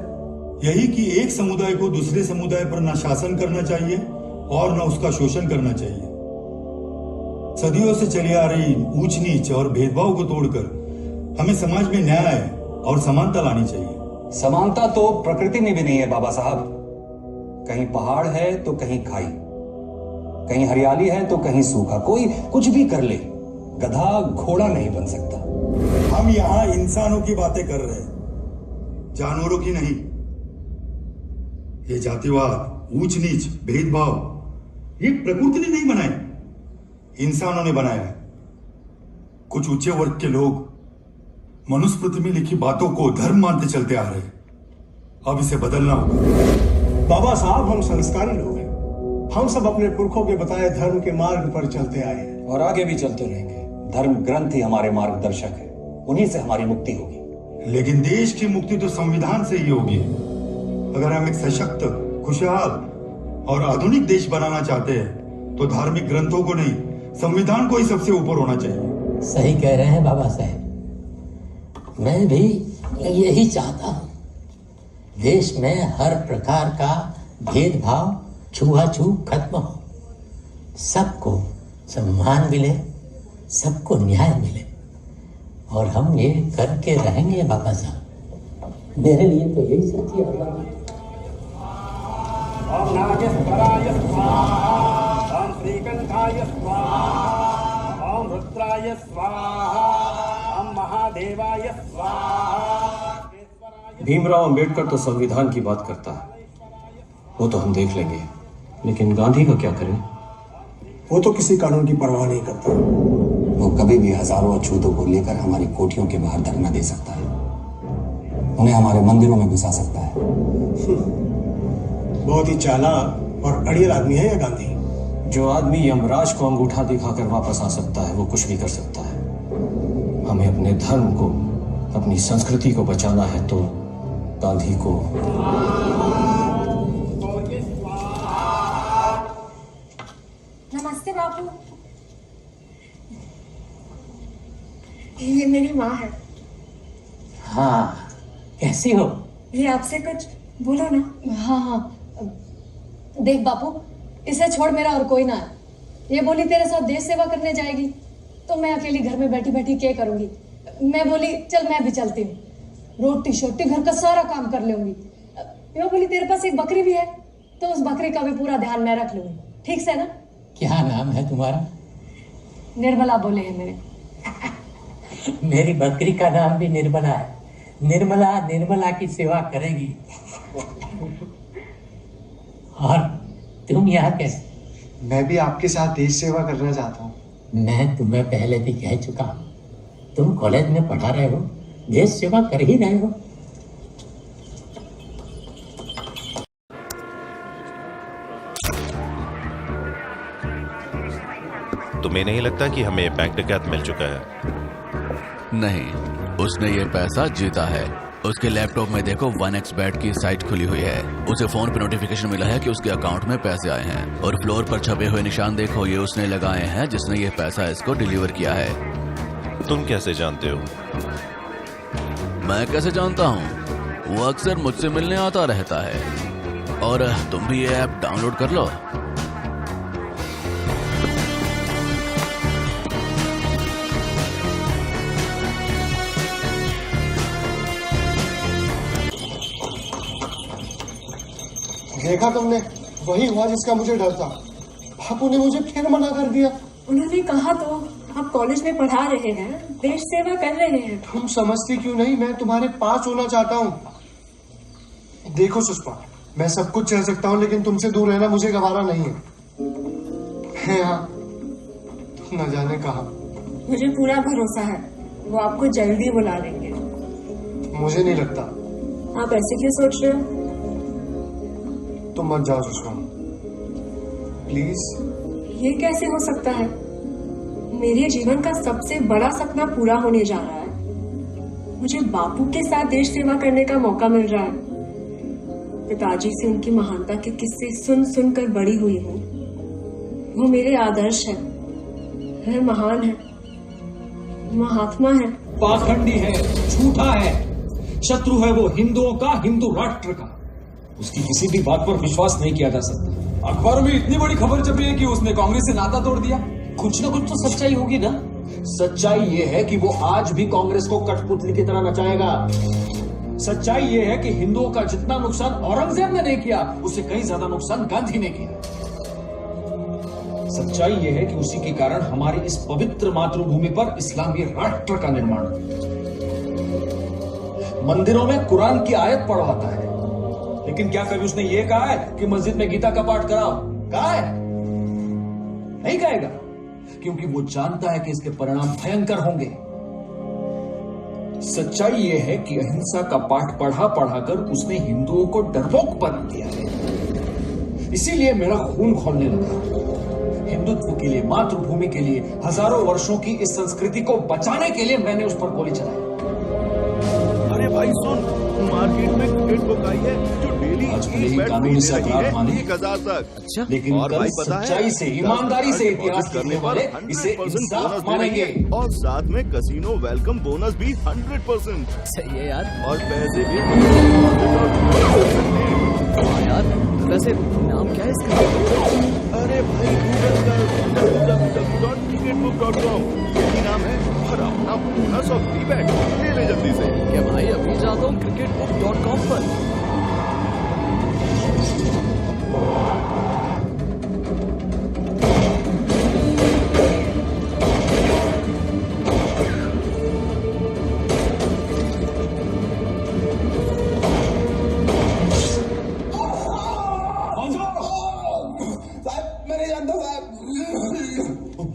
यही कि एक समुदाय को दूसरे समुदाय पर न शासन करना चाहिए और न उसका शोषण करना चाहिए। सदियों से चली आ रही ऊंच नीच और भेदभाव को तोड़कर हमें समाज में न्याय और समानता लानी चाहिए। समानता तो प्रकृति में भी नहीं है बाबा साहब। कहीं पहाड़ है तो कहीं खाई, कहीं हरियाली है तो कहीं सूखा। कोई कुछ भी कर ले, गधा घोड़ा नहीं बन सकता। हम यहाँ इंसानों की बातें कर रहे हैं, जानवरों की नहीं। ये जातिवाद, ऊंच नीच, भेदभाव ये प्रकृति ने नहीं बनाए, इंसानों ने बनाया है। कुछ ऊंचे वर्ग के लोग मनुस्मृति में लिखी बातों को धर्म मानते चलते आ रहे हैं। अब इसे बदलना होगा। बाबा साहब, हम संस्कारी लोग हैं। हम सब अपने पुरखों के बताए धर्म के मार्ग पर चलते आए हैं और आगे भी चलते रहेंगे। धर्म ग्रंथ ही हमारे मार्गदर्शक है, उन्हीं से हमारी मुक्ति होगी। लेकिन देश की मुक्ति तो संविधान से ही होगी। अगर हम एक सशक्त, खुशहाल और आधुनिक देश बनाना चाहते हैं तो धार्मिक ग्रंथों को नहीं, संविधान को ही सबसे ऊपर होना चाहिए। सही कह रहे हैं बाबा साहब, मैं भी यही चाहता हूं। देश में हर प्रकार का भेदभाव, छुआछूत खत्म हो, सबको सम्मान मिले, सबको न्याय मिले, और हम ये करके रहेंगे बाबा साहब। मेरे लिए तो यही सच्ची आजादी है। ओम नागेश्वराय स्वाहा, ओम श्रीकंठाय स्वाहा, ओम रुद्राय स्वाहा, ओम महादेवाय स्वाहा। भीमराव अंबेडकर तो संविधान की बात करता है, वो तो हम देख लेंगे, लेकिन गांधी का क्या करें? वो तो किसी कानून की परवाह नहीं करता। वो कभी भी हजारों अछूतों को लेकर हमारी कोठियों के बाहर धरना दे सकता है, उन्हें हमारे मंदिरों में घुसा सकता है। बहुत ही चालाक और अड़ियल आदमी है ये गांधी। जो आदमी यमराज को अंगूठा दिखाकर वापस आ सकता है, वो कुछ भी कर सकता है। हमें अपने धर्म को, अपनी संस्कृति को बचाना है तो गांधी को। नमस्ते बापू। ये मेरी माँ है। हाँ, कैसी हो? ये आपसे कुछ बोलो ना। हाँ हाँ, देख बापू, इसे छोड़, मेरा और कोई ना है। ये बोली तेरे साथ देश सेवा करने जाएगी, तो मैं अकेली घर में बैठी बैठी क्या करूंगी। मैं बोली चल मैं भी चलती हूँ, रोटी शोटी घर का सारा काम कर लूंगी। मैं बोली तेरे पास एक बकरी भी है, तो उस बकरी का भी पूरा ध्यान मैं रख लूंगी, ठीक से ना? क्या नाम है तुम्हारा? निर्मला बोले हैं मेरे। मेरी बकरी का नाम भी निर्मला है। निर्मला निर्मला की सेवा करेगी। और तुम यहाँ कैसे? मैं भी आपके साथ देश सेवा करना चाहता हूँ। मैं तुम्हें पहले भी कह चुका हूँ, तुम कॉलेज में पढ़ा रहे हो, देश सेवा कर ही रहे हो। तुम्हें नहीं लगता कि हमें बैंक डकैत मिल चुका है? नहीं, उसने ये पैसा जीता है। उसके लैपटॉप में देखो 1xbet की साइट खुली हुई है। उसे फोन पे नोटिफिकेशन मिला है कि उसके अकाउंट में पैसे आए हैं, और फ्लोर पर छपे हुए निशान देखो, ये उसने लगाए हैं जिसने ये पैसा इसको डिलीवर किया है। तुम कैसे जानते हो? मैं कैसे जानता हूँ? वो अक्सर मुझसे मिलने आता रहता है। और तुम भी ये ऐप डाउनलोड कर लो। देखा तुमने, वही हुआ जिसका मुझे डर था। बापू ने मुझे फिर मना कर दिया। उन्होंने कहा तो आप कॉलेज में पढ़ा रहे हैं, देश सेवा कर रहे हैं। तुम समझती क्यों नहीं? मैं तुम्हारे पास होना चाहता हूँ। देखो सुषमा, मैं सब कुछ सह सकता हूँ, लेकिन तुमसे दूर रहना मुझे गवारा नहीं है। यहाँ तुम न जाने कहा। मुझे पूरा भरोसा है, वो आपको जल्दी बुला लेंगे। मुझे नहीं लगता। आप ऐसे क्यों सोच रहे हो? तुम मत जाओ सुषमा, प्लीज। ये कैसे हो सकता है? मेरे जीवन का सबसे बड़ा सपना पूरा होने जा रहा है। मुझे बापू के साथ देश सेवा करने का मौका मिल रहा है। पिताजी से उनकी महानता के किस्से सुन सुनकर बड़ी हुई हूँ। वो मेरे आदर्श है। वह महान है, महात्मा है। पाखंडी है, झूठा है, शत्रु है वो हिंदुओं का, हिंदू राष्ट्र का। उसकी किसी भी बात पर विश्वास नहीं किया जा सकता। अखबारों में इतनी बड़ी खबर छपी है कि उसने कांग्रेस से नाता तोड़ दिया। कुछ ना कुछ तो सच्चाई होगी ना। सच्चाई ये है कि वो आज भी कांग्रेस को कठपुतली की तरह नचाएगा। सच्चाई ये है कि हिंदुओं का जितना नुकसान औरंगजेब ने नहीं किया, उससे कहीं ज्यादा नुकसान गांधी ने किया। सच्चाई ये है कि उसी के कारण हमारी इस पवित्र मातृभूमि पर इस्लामी राष्ट्र का निर्माण। मंदिरों में कुरान की आयत पढ़वाता है, लेकिन क्या कभी उसने ये कहा है कि मस्जिद में गीता का पाठ कराओ? कहा है? नहीं कहेगा, क्योंकि वो जानता है कि इसके परिणाम भयंकर होंगे। सच्चाई ये है कि अहिंसा का पाठ पढ़ा पढ़ाकर उसने हिंदुओं को डरपोक बना दिया है। इसीलिए मेरा खून खौलने लगा। हिंदुत्व के लिए, मातृभूमि के लिए, हजारों वर्षों की इस संस्कृति को बचाने के लिए मैंने उस पर गोली चलाई। अरे भाई सुन, मार्केट में क्रिकेट बुक आई है जो डेली कानूनी से अपराध माने 1000 तक। अच्छा, लेकिन और भाई सच्चाई से, ईमानदारी से इतिहास करने वाले इसे इंसाफ मानेंगे। और साथ में कसिनो वेलकम बोनस भी 100%। सही है यार। और पैसे भी यार। वैसे नाम क्या है इसका? अरे भाई गूगल का www.cricketbook.com यही नाम है। और अपना बोनस और फ्री बैट ले ले जल्दी से। क्या भाई, अभी जाता हूँ cricketbook.com पर।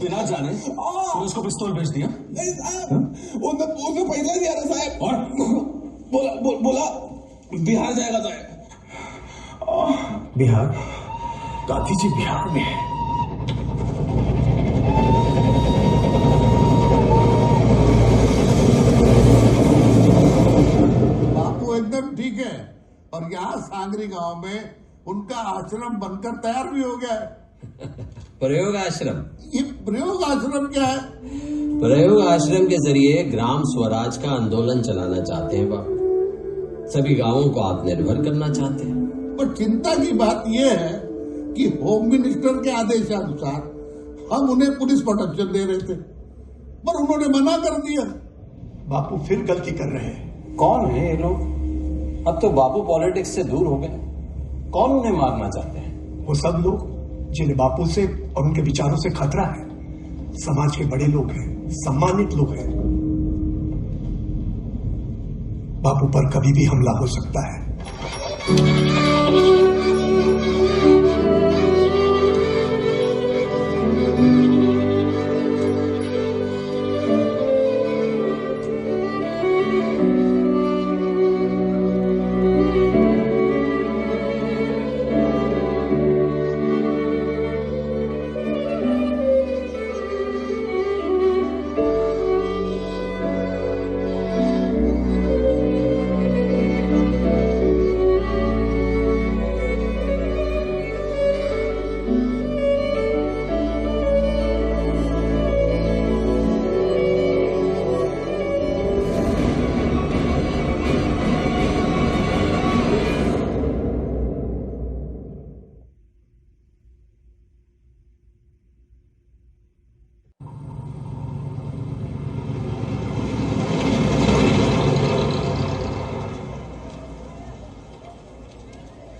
बिना जाने पुलिस को पिस्तौल भेज दिया? नहीं साहब, उसने पैसा दिया था साहब। और बोला बिहार जाएगा साहब। बिहार? गांधी जी बिहार में है? बापू एकदम ठीक है, और यहाँ सांगरी गांव में उनका आश्रम बनकर तैयार भी हो गया है। प्रयोग आश्रम? ये प्रयोग आश्रम क्या है? प्रयोग आश्रम के जरिए ग्राम स्वराज का आंदोलन चलाना चाहते हैं बापू। सभी गांवों को आत्मनिर्भर करना चाहते हैं। पर चिंता की बात यह है कि होम मिनिस्टर के आदेशानुसार हम उन्हें पुलिस प्रोटेक्शन दे रहे थे, पर उन्होंने मना कर दिया। बापू फिर गलती कर रहे हैं। कौन है ये लोग? अब तो बापू पॉलिटिक्स से दूर हो गए। कौन उन्हें मारना चाहते हैं? वो सब लोग जिन्हें बापू से और उनके विचारों से खतरा है। समाज के बड़े लोग हैं, सम्मानित लोग हैं। बापू पर कभी भी हमला हो सकता है।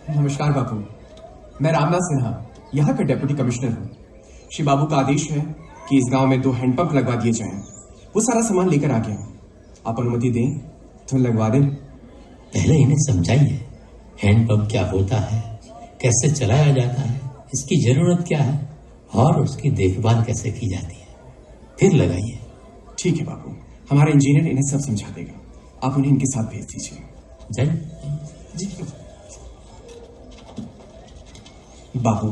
नमस्कार बापू, मैं रामनाथ सिन्हा, यहाँ का डेप्यूटी कमिश्नर हूँ। श्री बाबू का आदेश है कि इस गांव में 2 हैंडपंप लगवा दिए जाएं। वो सारा सामान लेकर आ गया, आप अनुमति दें तो लगवा दें। पहले इन्हें समझाइए हैंडपंप क्या होता है, कैसे चलाया जाता है, इसकी जरूरत क्या है और उसकी देखभाल कैसे की जाती है, फिर लगाइए। ठीक है बापू, हमारा इंजीनियर इन्हें सब समझा देगा, आप उन्हें इनके साथ भेज दीजिए। जाइए। बाबू,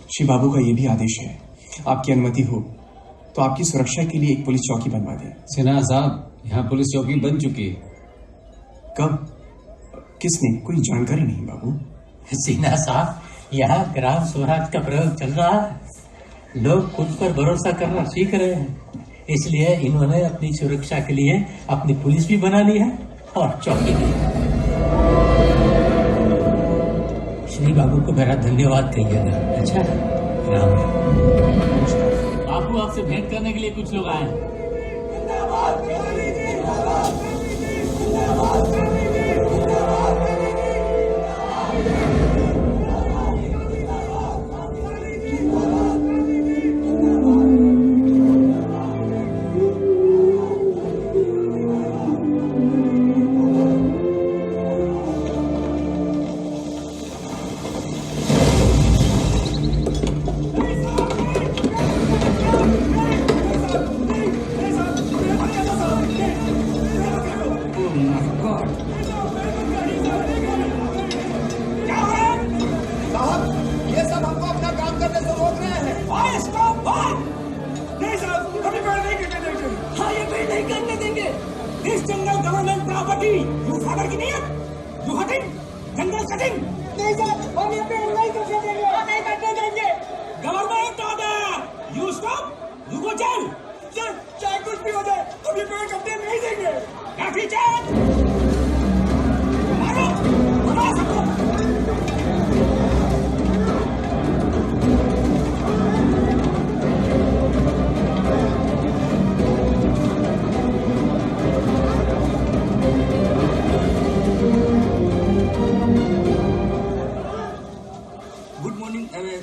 श्री बाबू का यह भी आदेश है, आपकी अनुमति हो तो आपकी सुरक्षा के लिए एक पुलिस चौकी बनवा दें। सिन्हा साहब, यहाँ पुलिस चौकी बन चुकी है। कब, किसने? कोई जानकारी नहीं बाबू। सिन्हा साहब, यहाँ ग्राम स्वराज का प्रयोग चल रहा है, लोग खुद पर भरोसा करना सीख रहे हैं, इसलिए इन्होंने अपनी सुरक्षा के लिए अपनी पुलिस भी बना ली है और चौकी भी। श्री बाबू को मेरा धन्यवाद कहिएगा। अच्छा, राम बाबू, आपसे भेंट करने के लिए कुछ लोग आए हैं।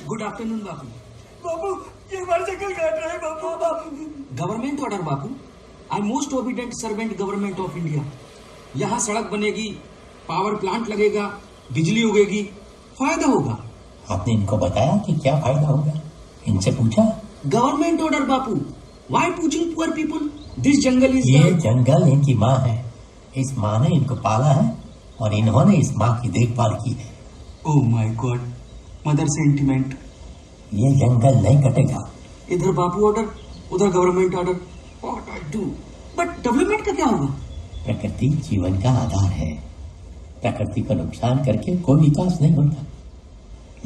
गुड आफ्टरनून बापू। बापू, ये हमारे जंगल काट रहे हैं Bapu. Government order Bapu. I most obedient servant government of India. यहाँ सड़क बनेगी, पावर प्लांट लगेगा, बिजली उगेगी, फायदा होगा। आपने इनको बताया कि क्या फायदा होगा? इनसे पूछा? Government order Bapu. व्हाई पूछिंग poor people? This jungle is ये जंगल इनकी माँ है, इस माँ ने इनको पाला है और इन्होंने इस माँ की देखभाल की है। ओह माय गॉड, मदर सेंटिमेंट। ये जंगल नहीं कटेगा। इधर बापू ऑर्डर, उधर government order. What I do? But development का क्या होगा? प्रकृति जीवन का आधार है, प्रकृति का नुकसान करके कोई विकास नहीं होता।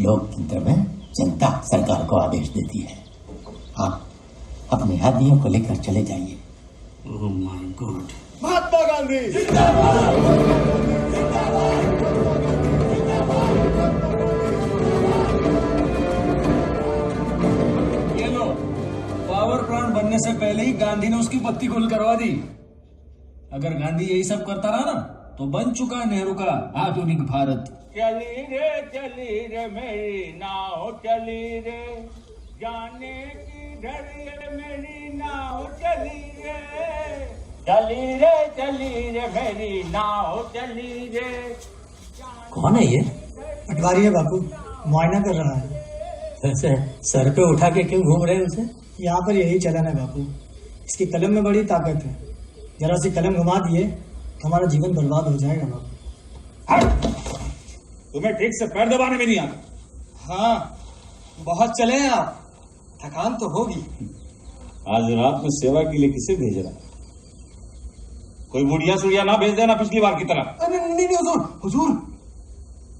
लोकतंत्र में जनता सरकार को आदेश देती है। आप अपने आदमियों को लेकर चले जाइए। Oh my God. Mahatma Gandhi ये लो, पावर प्लांट बनने से पहले ही गांधी ने उसकी बत्ती गुल करवा दी। अगर गांधी यही सब करता रहा ना तो बन चुका है नेहरू का आधुनिक भारत। चली रे मेरी नाव चली रे, जाने की धड़े मेरी नाव चली रे मेरी नाव चली रे। कौन है ये? पटवारी है बापू, मुआयना कर रहा है। वैसे सर पे उठा के क्यों घूम रहे हैं उसे? यहाँ पर यही चलन है बापू, इसकी कलम में बड़ी ताकत है, जरा सी कलम घुमा दिए तो हमारा जीवन बर्बाद हो जाएगा बापू। तुम्हें ठीक से पैर दबाने में नहीं आता। हाँ, बहुत चले हैं आप, थकान तो होगी। आज रात में सेवा के लिए किसे भेज रहा? कोई बुढ़िया सुड़िया ना भेज देना पिछली बार की तरह। नहीं हुजूर, हुजूर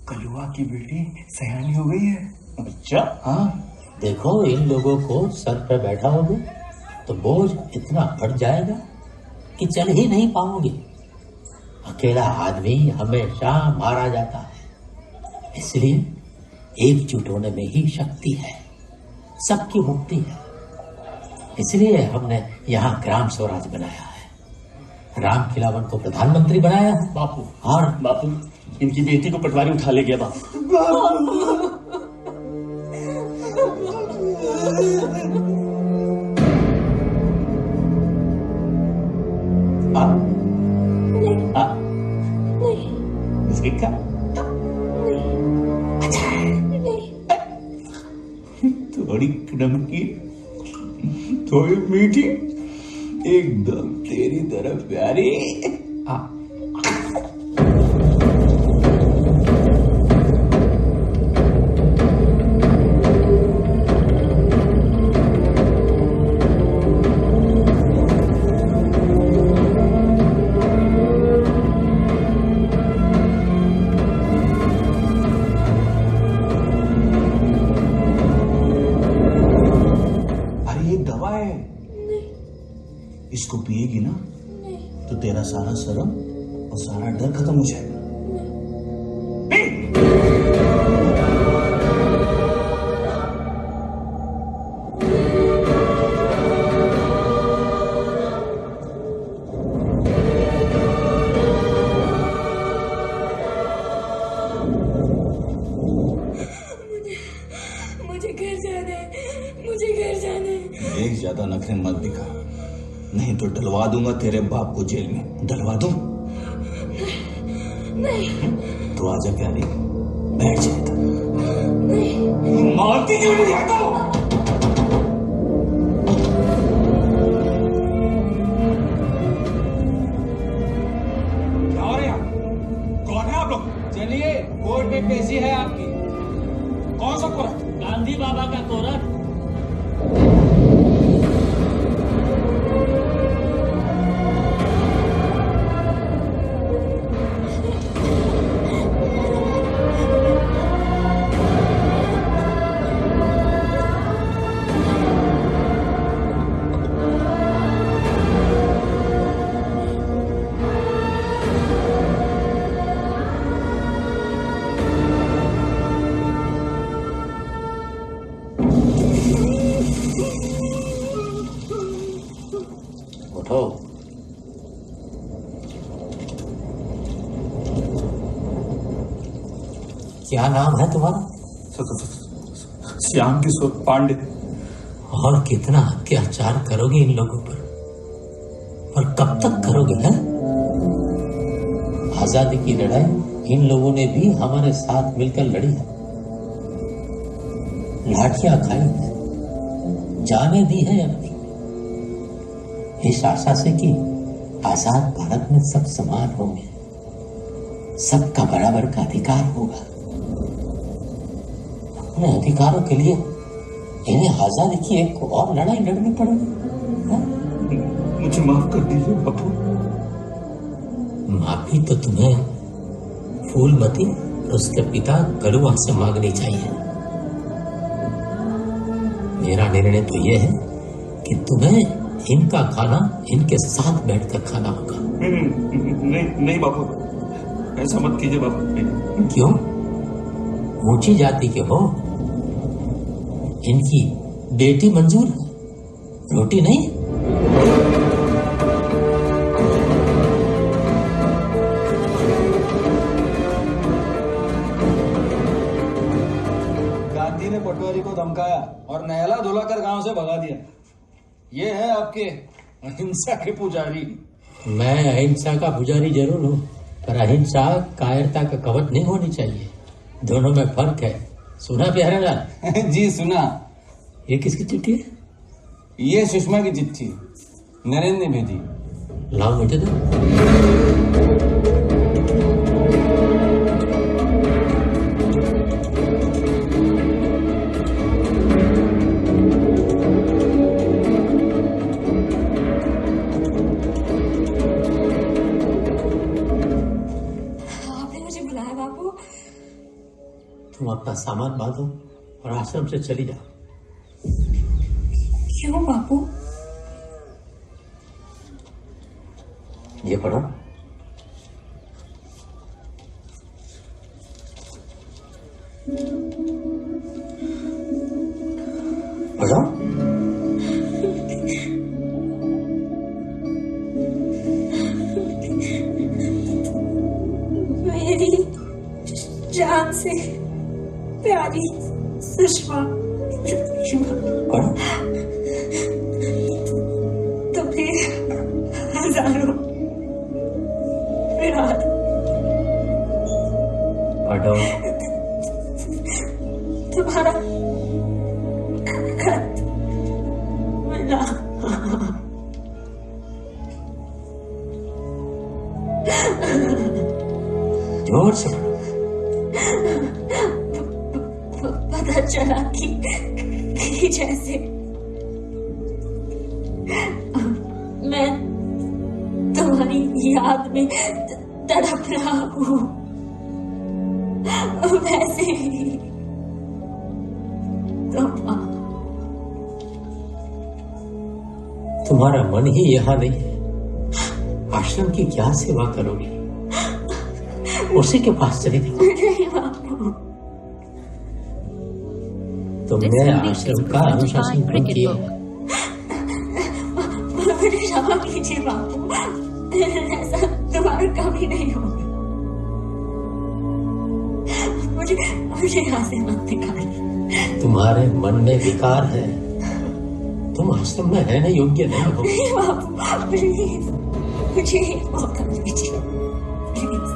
कलुआ की बेटी सयानी हो गई है। अच्छा, हाँ देखो, इन लोगों को सर पे बैठा होगे तो बोझ इतना बढ़ जाएगा कि चल ही नहीं पाओगे। अकेला आदमी हमेशा मारा जाता है, इसलिए एकजुट होने में ही शक्ति है, सबकी मुक्ति है। इसलिए हमने यहाँ ग्राम स्वराज बनाया है। राम खिलावन को प्रधानमंत्री बनाया है। बापू और बापू इनकी बेटी को पटवारी उठा ले गया बापू। बिस्किट का थोड़ी नमकीन थोड़ी मीठी एकदम तेरी तरफ प्यारी। इसको पिएगी ना तो तेरा सारा शर्म और सारा डर खत्म हो जाएगा। मुझे घर जाना है, मुझे घर जाना है। एक ज्यादा नखरे मत दिखा, नहीं तो डलवा दूंगा तेरे बाप को जेल में। डलवा दूं? नहीं। तो आजा प्यारी, बैठ जाए तो। नहीं। मारती क्यों नहीं आता? क्या हो रहा है? कौन है आप लोग? चलिए कोर्ट में पेशी है आपकी। कौन सा कोर्ट? गांधी बाबा का कोर्ट। उठो। क्या नाम है तुम्हारा? श्याम किशोर पांडे। और कितना अत्याचार करोगे इन लोगों पर, और कब तक करोगे? हैं? आजादी की लड़ाई इन लोगों ने भी हमारे साथ मिलकर लड़ी है, लाठियां खाई है, जाने दी है अपनी, इस आशा से कि आजाद भारत में सब समान होंगे, सबका बराबर का अधिकार होगा। अपने अधिकारों के लिए इन्हें आजादी की एक और लड़ाई लड़नी पड़ेगी। मुझे माफ कर दीजिए बापू। माफी तो तुम्हें फूलमती और उसके पिता गरुआ से मांगनी चाहिए। मेरा निर्णय तो यह है कि तुम्हें इनका खाना इनके साथ बैठकर खाना होगा। नहीं बापू, ऐसा मत कीजिए बापू। क्यों? ऊंची जाति के हो, इनकी बेटी मंजूर है, रोटी नहीं। गांधी ने पटवारी को धमकाया और नहला धुला कर गांव से भगा दिया। ये है आपके अहिंसा के पुजारी। मैं अहिंसा का पुजारी जरूर हूँ, पर अहिंसा कायरता का कवच नहीं होनी चाहिए। दोनों में फर्क है। सुना प्यारेलाल? जी सुना। ये किसकी चिट्ठी है? ये सुषमा की चिट्ठी, नरेंद्र ने भेजी। लाओ मुझे दो। तुम अपना सामान बांधो और आश्रम से चली जाओ। क्यों बापू? ये पढ़ो। पढ़ो। प्यारी सुषमा, तुम्हें हजारों प्यार। तुम्हारा खत मिला। जोर से पता चला कि जैसे मैं तुम्हारी याद में तड़प रहा हूँ, वैसे ही तुम्हारा मन ही यहाँ नहीं है। आश्रम की क्या सेवा करोगी? उसी के पास चली जाओ। तुमने आश्रम का अनुशासन क्यों किया? मुझे क्षमा कीजिए बापू, ऐसा दोबारा कभी नहीं होगा। मुझे यहाँ से मत निकालिए। तुम्हारे मन में विकार है, तुम आश्रम में रहने योग्य नहीं हो। नहीं बापू, प्लीज मुझे एक मौका दीजिए, प्लीज।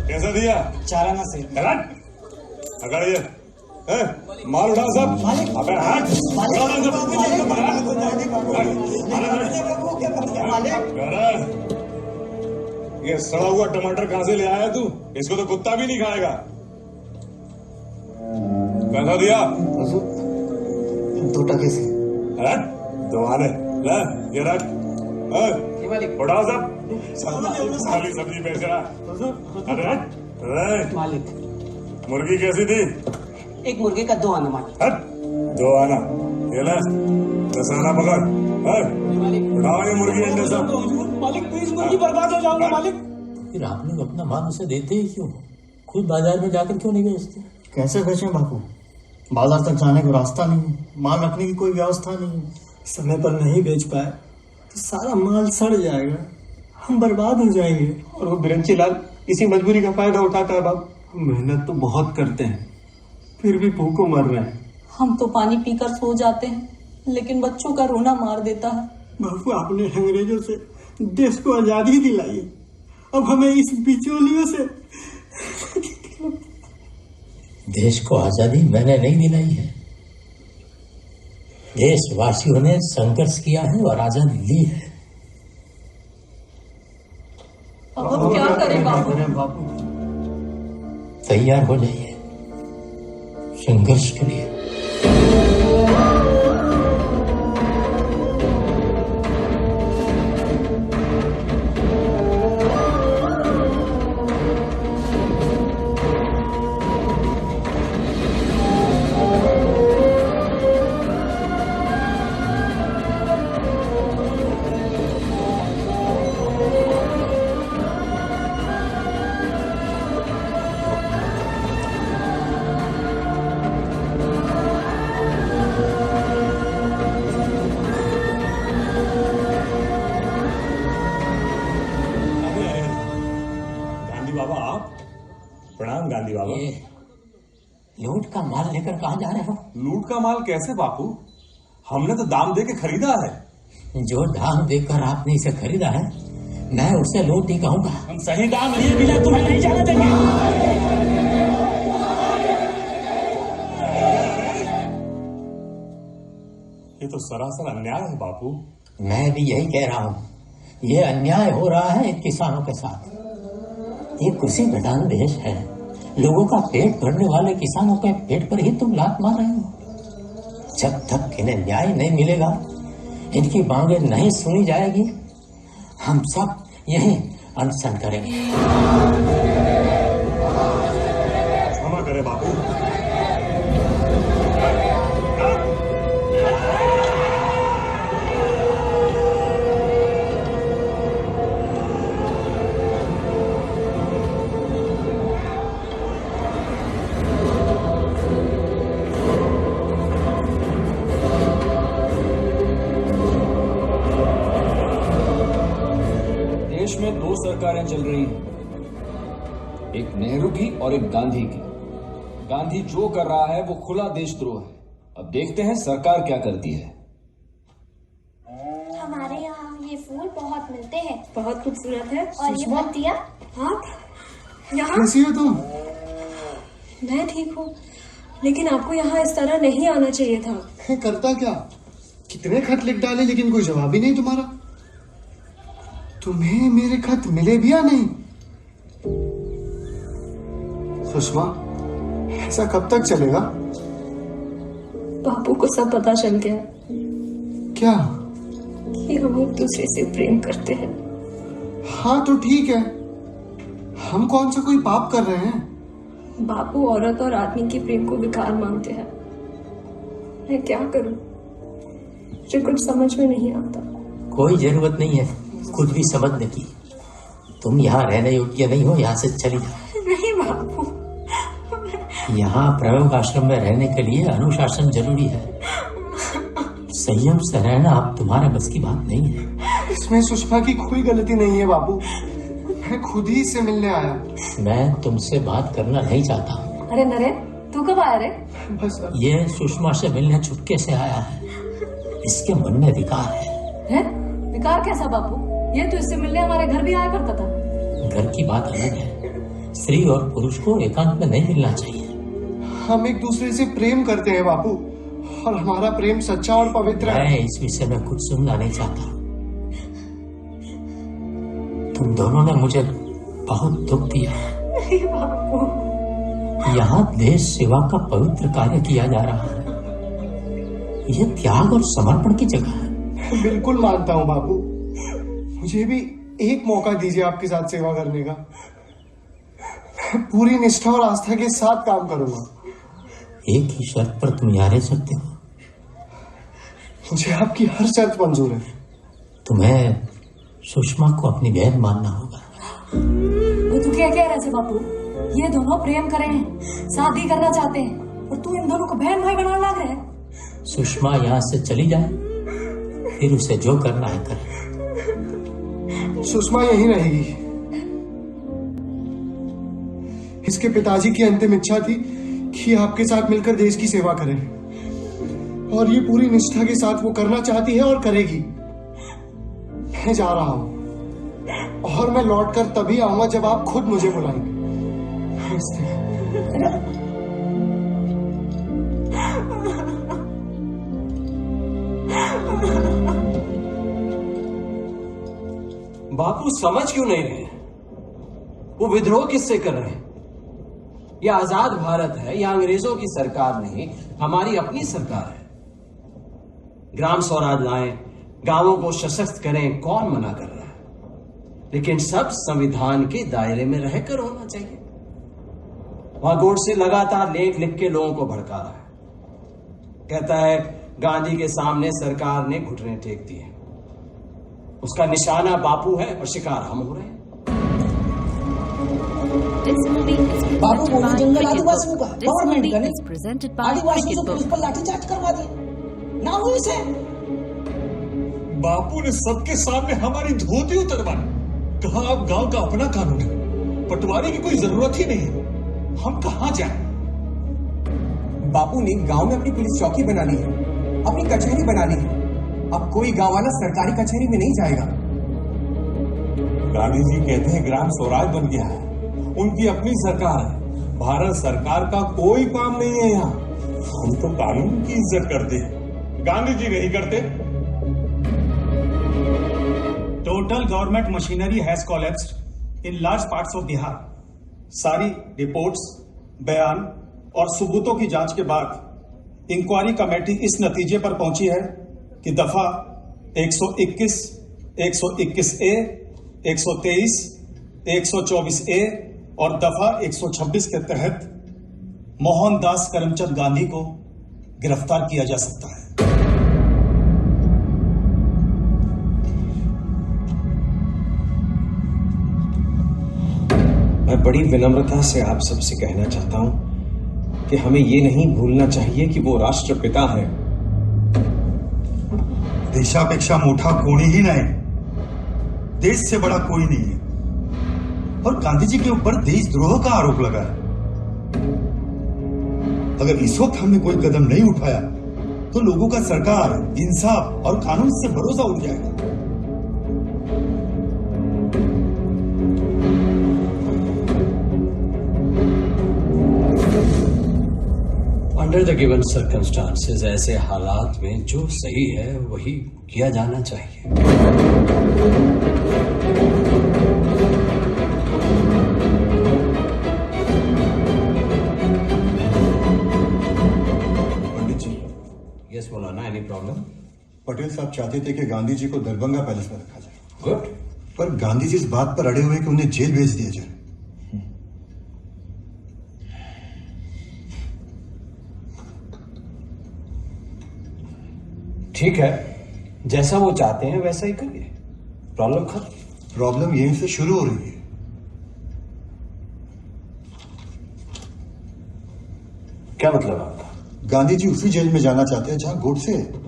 कैसा दिया? चाराना से। अगर ये माल उठाओ सब। अबे हट, उठाओ ना सब। ये सड़ा हुआ टमाटर कहां से ले आया तू? इसको तो कुत्ता भी नहीं खाएगा। कैसा दिया? 2 टके से। हट, 2 आने ले, ये रख। उठाओ सब। साली सब्जी बेच रहा। अरे हट। मालिक, मुर्गी कैसी थी? एक मुर्गे का 2 आना मालिक। हट, 2 आना। ये ले, 10 आना पकड़। उठाओ ये मुर्गी अंडे सब। मालिक प्लीज, मुर्गी बर्बाद हो जाऊंगा मालिक। फिर आप लोग अपना माल उसे देते ही क्यों? खुद बाजार में जाकर क्यों नहीं बेचते? कैसे बेचें बापू? बाजार तक जाने को रास्ता नहीं, माल रखने की कोई व्यवस्था नहीं। समय पर नहीं बेच पाए तो सारा माल सड़ जाएगा, हम बर्बाद हो जाएंगे। और वो बिरंची लाल इसी मजबूरी का फायदा उठाता है बाप। मेहनत तो बहुत करते हैं, फिर भी भूखों मर रहे हैं। हम तो पानी पीकर सो जाते हैं, लेकिन बच्चों का रोना मार देता है। बापू, आपने अंग्रेजों से देश को आजादी दिलाई, अब हमें इस बिचौलियों से। देश को आजादी मैंने नहीं दिलाई है, देशवासियों ने संघर्ष किया है और आजादी ली है। अब हम क्या करें बापू? तैयार हो जाइए संघर्ष के लिए। गांधी बाबा। लूट का माल लेकर कहां जा रहे हो? लूट का माल कैसे बापू? हमने तो दाम दे के खरीदा है। जो दाम देकर आपने इसे खरीदा है, मैं उसे लूट नहीं कहूंगा। हम सही दाम लिए बिना तुम्हें नहीं जाने देंगे। ये तो सरासर अन्याय है बापू। मैं भी यही कह रहा हूँ, ये अन्याय हो रहा है किसानों के साथ। ये कृषि प्रधान देश है, लोगों का पेट भरने वाले किसानों के पेट पर ही तुम लात मार रहे हो। जब तक इन्हें न्याय नहीं मिलेगा, इनकी मांगे नहीं सुनी जाएगी, हम सब यही अनशन करेंगे। क्षमा करे बापू। खबरें चल रही हैं, एक नेहरू की और एक गांधी की। गांधी जो कर रहा है वो खुला देशद्रोह है। अब देखते हैं सरकार क्या करती है। हमारे यहाँ ये फूल बहुत मिलते हैं, बहुत खूबसूरत है। और ये पत्तियाँ। आप यहाँ? कैसी हो तुम? मैं ठीक हूँ, लेकिन आपको यहाँ इस तरह नहीं आना चाहिए था। करता क्या? कितने खत लिख डाले लेकिन कोई जवाब ही नहीं तुम्हारा। तुम्हें मेरे खत मिले भी या नहीं? सुषमा, ऐसा कब तक चलेगा? बापू को सब पता चल गया। क्या? कि हम एक दूसरे से प्रेम करते हैं। हाँ तो ठीक है, हम कौन सा कोई पाप कर रहे हैं? बापू औरत और आदमी के प्रेम को बेकार मानते हैं। मैं क्या करूं? मुझे कुछ समझ में नहीं आता। कोई जरूरत नहीं है कुछ भी समझने की। तुम यहाँ रहने योग्य नहीं हो, यहाँ से चली जाओ। नहीं बापू, यहाँ प्रयोग आश्रम में रहने के लिए अनुशासन जरूरी है। संयम से रहना अब तुम्हारे बस की बात नहीं है। इसमें सुषमा की कोई गलती नहीं है बापू, मैं खुद ही से मिलने आया। मैं तुमसे बात करना नहीं चाहता हूँ। अरे नरेन, तू कब आया रे? बस ये सुषमा से मिलने चुपके से आया है। इसके मन में विकार है। विकार कैसा बापू? ये तो इससे मिलने हमारे घर भी आया करता था। घर की बात अलग है, स्त्री और पुरुष को एकांत में नहीं मिलना चाहिए। हम एक दूसरे से प्रेम करते हैं बापू, और हमारा प्रेम सच्चा और पवित्र है। मैं इस विषय में कुछ सुनना नहीं चाहता। तुम दोनों ने मुझे बहुत दुख दिया है। यहाँ देश सेवा का पवित्र कार्य किया जा रहा है। यह त्याग और समर्पण की जगह है। बिल्कुल मानता हूँ बापू, मुझे भी एक मौका दीजिए आपके साथ सेवा करने का। पूरी निष्ठा और आस्था के साथ काम करूंगा। एक ही शर्त पर तुम यहाँ रह सकते हो। मुझे आपकी हर शर्त मंजूर है। तुम्हें सुषमा को अपनी बहन मानना होगा। वो तू क्या कह रहे थे बापू? ये दोनों प्रेम कर रहे हैं, शादी करना चाहते हैं, और तू इन दोनों को बहन भाई बनाने लग रहे हैं। सुषमा यहाँ से चली जाए, फिर उसे जो करना है करे। सुषमा यहीं रहेगी। इसके पिताजी की अंतिम इच्छा थी कि आपके साथ मिलकर देश की सेवा करें, और ये पूरी निष्ठा के साथ वो करना चाहती है और करेगी। मैं जा रहा हूं, और मैं लौटकर तभी आऊंगा जब आप खुद मुझे बुलाएंगे। बापू समझ क्यों नहीं रहे? वो विद्रोह किससे कर रहे हैं? यह आजाद भारत है, यह अंग्रेजों की सरकार नहीं, हमारी अपनी सरकार है। ग्राम स्वराज लाएं, गांवों को सशक्त करें, कौन मना कर रहा है? लेकिन सब संविधान के दायरे में रहकर होना चाहिए। वहां गोडसे लगातार लेख लिख के लोगों को भड़का रहा है। कहता है गांधी के सामने सरकार ने घुटने टेक दिए। उसका निशाना बापू है और शिकार हम हो रहे हैं। बाबू बोली जंगल आदिवासियों का, गवर्नमेंट का नहीं। आदिवासियों से पुलिस पर लाठीचार्ज करवा दिया, ना हुई से। बापू ने सबके सामने हमारी धोती उतरवाई। कहा अब गांव का अपना कानून है, पटवारी की कोई जरूरत ही नहीं है। हम कहां जाएं? बापू ने गांव में अपनी पुलिस चौकी बना ली है, अपनी कचहरी बना ली है। अब कोई गांव वाला सरकारी कचहरी में नहीं जाएगा। गांधी जी कहते हैं ग्राम स्वराज बन गया है, उनकी अपनी सरकार है। भारत सरकार का कोई काम नहीं है यहाँ। हम तो कानून की इज्जत करते हैं, गांधी जी नहीं करते। Total government machinery has collapsed in large parts of Bihar. सारी रिपोर्ट्स, बयान और सबूतों की जांच के बाद इंक्वायरी कमेटी इस नतीजे पर पहुंची है कि दफा 121, 121A, 123, 124A और दफा 126 के तहत मोहनदास करमचंद गांधी को गिरफ्तार किया जा सकता है। मैं बड़ी विनम्रता से आप सबसे कहना चाहता हूं कि हमें ये नहीं भूलना चाहिए कि वो राष्ट्रपिता है। देशापेक्षा मोठा कोणीही नाही, देश से बड़ा कोई नहीं है। और गांधी जी के ऊपर देशद्रोह का आरोप लगा है। अगर इस वक्त हमने कोई कदम नहीं उठाया तो लोगों का सरकार, इंसाफ और कानून से भरोसा उठ जाएगा। अंडर द गिवन सर्कमस्टांसेस ऐसे हालात में जो सही है वही किया जाना चाहिए। पंडित जी। यस मौलाना, एनी प्रॉब्लम? पटेल साहब चाहते थे कि गांधी जी को दरभंगा पैलेस में रखा जाए। गुड। पर गांधी जी इस बात पर अड़े हुए कि उन्हें जेल भेज दिया जाए। ठीक है, जैसा वो चाहते हैं वैसा ही करिए। प्रॉब्लम खत्म। प्रॉब्लम यहीं से शुरू हो रही है। क्या मतलब आपका? गांधी जी उसी जेल में जाना चाहते हैं जहां गोडसे है।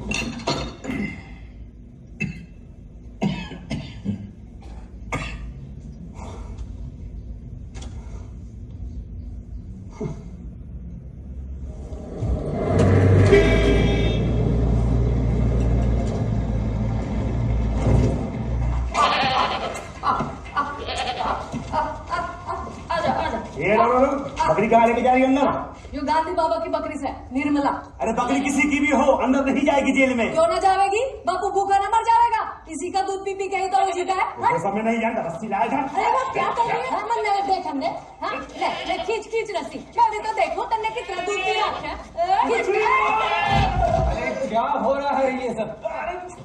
बकरी कहाँ लेके जा रही है अंदर? जो गांधी बाबा की बकरी से निर्मला। अरे बकरी किसी की भी हो, अंदर नहीं जाएगी जेल में। क्यों ना जाएगी? बापू भूखा न मर जाएगा। इसी का दूध पी पी के ही तो जीता है। वो सब में नहीं जानता, रस्सी लाया था। अरे वो क्या कर रही है? मन ने देख हमने। हाँ, ले खींच खींच रस्सी। मैं भी तो देखूं तन्ने कितना दूध पी रखा है। खींच। अरे क्या हो रहा है ये सब?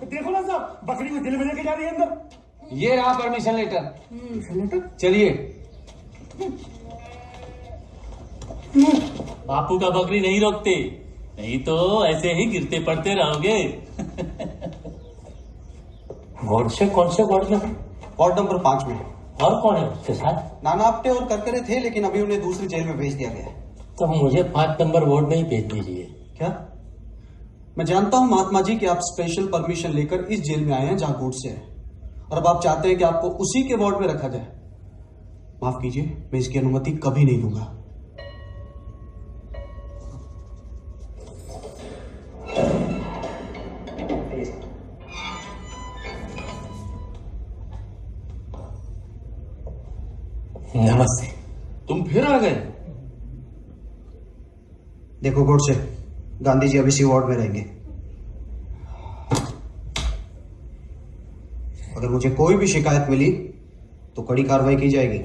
देखो ना साहब, बकरी को जेल में लेके जा रही है अंदर। ये रहा परमिशन लेटर। चलिए। बापू का बकरी नहीं रोकते, नहीं तो ऐसे ही गिरते पड़ते रहोगे। वार्ड से कौन से वार्ड में? वार्ड नंबर 5 में। और कौन है उसके साथ? नाना आप्टे और करकरे थे, लेकिन अभी उन्हें दूसरी जेल में भेज दिया गया है। तो मुझे 5 नंबर वार्ड में ही भेज दीजिए। क्या? मैं जानता हूं महात्मा जी कि आप स्पेशल परमिशन लेकर इस जेल में आए हैं जहां गोडसे है, और अब आप चाहते हैं कि आपको उसी के वार्ड में रखा जाए। माफ कीजिए, मैं इसकी अनुमति कभी नहीं लूंगा। नमस्ते। तुम फिर आ गए? देखो गोडसे, गांधी जी अब इसी वार्ड में रहेंगे। अगर मुझे कोई भी शिकायत मिली तो कड़ी कार्रवाई की जाएगी।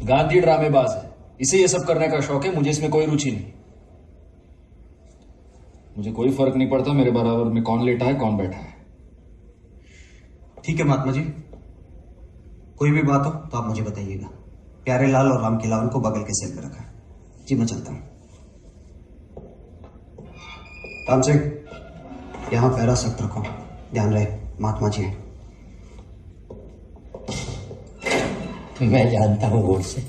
गांधी ड्रामेबाज है, इसे ये सब करने का शौक है। मुझे इसमें कोई रुचि नहीं। मुझे कोई फर्क नहीं पड़ता मेरे बराबर में कौन लेटा है कौन बैठा है। ठीक है महात्मा जी, कोई भी बात हो तो आप मुझे बताइएगा। प्यारे लाल और राम खिलावन को बगल के सेल में रखा है। जी मैं चलता हूं। राम सिंह, यहां पहरा सख्त रखो, ध्यान रहे महात्मा जी हैं। मैं जानता हूँ वोट से,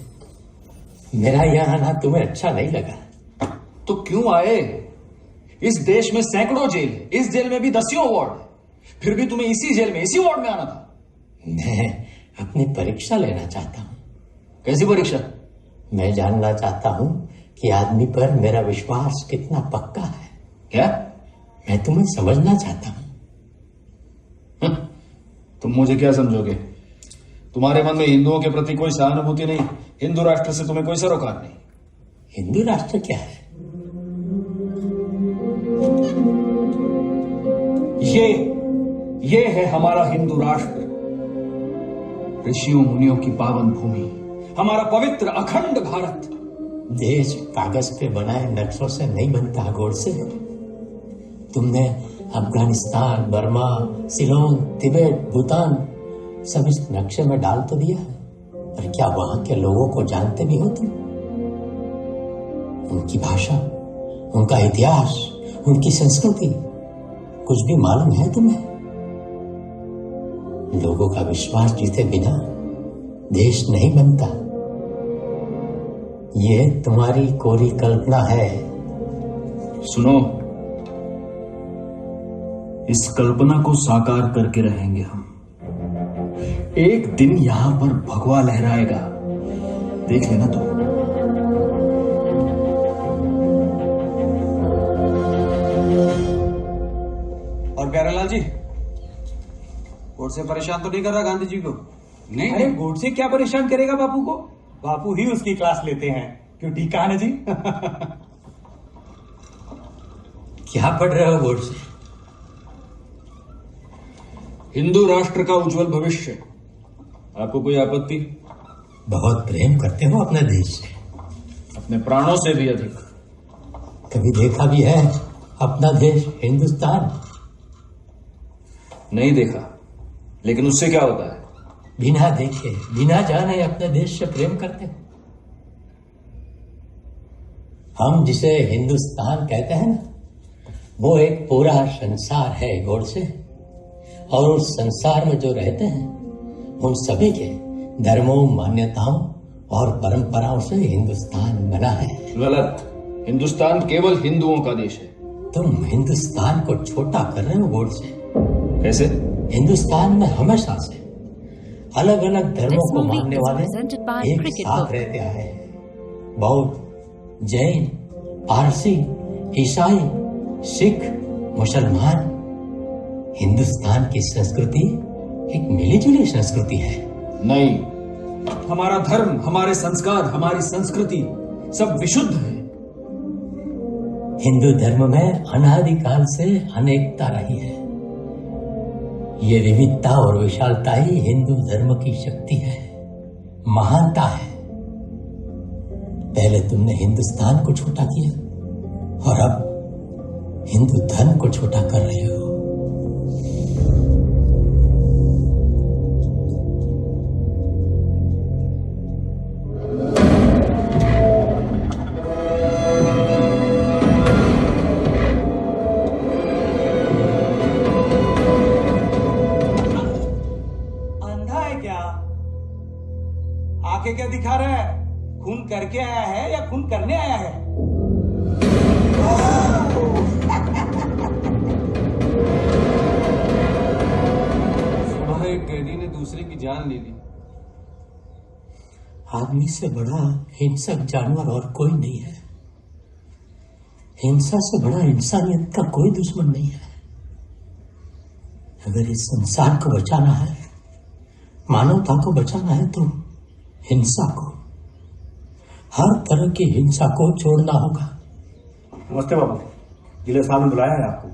मेरा यहाँ आना तुम्हें अच्छा नहीं लगा। तो क्यों आए? इस देश में सैकड़ों जेल है, इस जेल में भी दसियों वार्ड है, फिर भी तुम्हें इसी जेल में इसी वार्ड में आना था। मैं अपनी परीक्षा लेना चाहता हूँ। कैसी परीक्षा? मैं जानना चाहता हूँ कि आदमी पर मेरा विश्वास कितना पक्का है। क्या? मैं तुम्हें समझना चाहता हूँ। तुम मुझे क्या समझोगे? तुम्हारे मन में हिंदुओं के प्रति कोई सहानुभूति नहीं, हिंदू राष्ट्र से तुम्हें कोई सरोकार नहीं। हिंदू राष्ट्र क्या है? ये है हमारा हिंदू राष्ट्र, ऋषियों मुनियों की पावन भूमि, हमारा पवित्र अखंड भारत। देश कागज पे बनाए नक्शों से नहीं बनता गोड़ से। तुमने अफगानिस्तान, बर्मा, सिलोन, तिब्बत, भूटान सब इस नक्शे में डाल तो दिया है, पर क्या वहां के लोगों को जानते भी हो तुम? उनकी भाषा, उनका इतिहास, उनकी संस्कृति कुछ भी मालूम है तुम्हें? लोगों का विश्वास जीते बिना देश नहीं बनता। ये तुम्हारी कोरी कल्पना है। सुनो, इस कल्पना को साकार करके रहेंगे हम। एक दिन यहां पर भगवा लहराएगा, देख लेना तो। और प्यारेलाल जी, गोडसे परेशान तो नहीं कर रहा गांधी जी को? नहीं, अरे गोडसे क्या परेशान करेगा बापू को? बापू ही उसकी क्लास लेते हैं। क्यों, ठीक कहा ना जी? क्या पढ़ रहे हो गोडसे? हिंदू राष्ट्र का उज्जवल भविष्य। आपको कोई आपत्ति? बहुत प्रेम करते हो अपने देश से, अपने प्राणों से भी अधिक। कभी देखा भी है अपना देश हिंदुस्तान? नहीं देखा, लेकिन उससे क्या होता है? बिना देखे बिना जाने अपने देश से प्रेम करते हो। हम जिसे हिंदुस्तान कहते हैं ना, वो एक पूरा संसार है गोडसे, और उस संसार में जो रहते हैं उन सभी के धर्मों, मान्यताओं और परंपराओं से हिंदुस्तान बना है। गलत। हिंदुस्तान केवल हिंदुओं का देश है। तुम हिंदुस्तान को छोटा कर रहे हो गोडसे। कैसे? हिंदुस्तान में हमेशा से अलग अलग धर्मों को मानने वाले एक साथ रहते आए हैं। बौद्ध, जैन, पारसी, ईसाई, सिख, मुसलमान। हिंदुस्तान की संस्कृति एक मिलीजुली संस्कृति है। नहीं, हमारा धर्म, हमारे संस्कार, हमारी संस्कृति सब विशुद्ध है। हिंदू धर्म में अनादिकाल से अनेकता रही है। ये विविधता और विशालता ही हिंदू धर्म की शक्ति है, महानता है। पहले तुमने हिंदुस्तान को छोटा किया और अब हिंदू धर्म को छोटा कर रहे हो। अंधा है क्या? आंखें क्या दिखा रहा है? खून करके आया है या खून करने आया है? सुबह एक कैदी ने दूसरे की जान ले ली। आदमी से बड़ा हिंसक जानवर और कोई नहीं है। हिंसा से बड़ा इंसानियत का कोई दुश्मन नहीं है। अगर इस संसार को बचाना है, मानवता को बचाना है, तो हिंसा को, हर तरह की हिंसा को छोड़ना होगा। नमस्ते बाबू, जिले साहब ने बुलाया है आपको।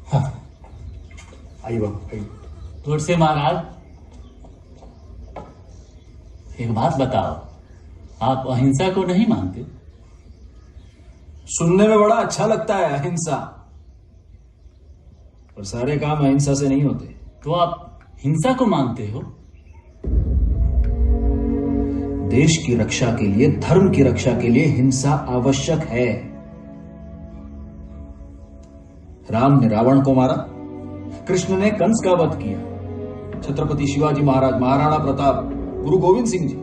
हाँ, आइए बाबू, आइए। गोडसे महाराज, एक बात बताओ, आप अहिंसा को नहीं मानते? सुनने में बड़ा अच्छा लगता है अहिंसा, पर सारे काम अहिंसा से नहीं होते। तो आप हिंसा को मानते हो? देश की रक्षा के लिए, धर्म की रक्षा के लिए हिंसा आवश्यक है। राम ने रावण को मारा, कृष्ण ने कंस का वध किया, छत्रपति शिवाजी महाराज, महाराणा प्रताप, गुरु गोविंद सिंह जी,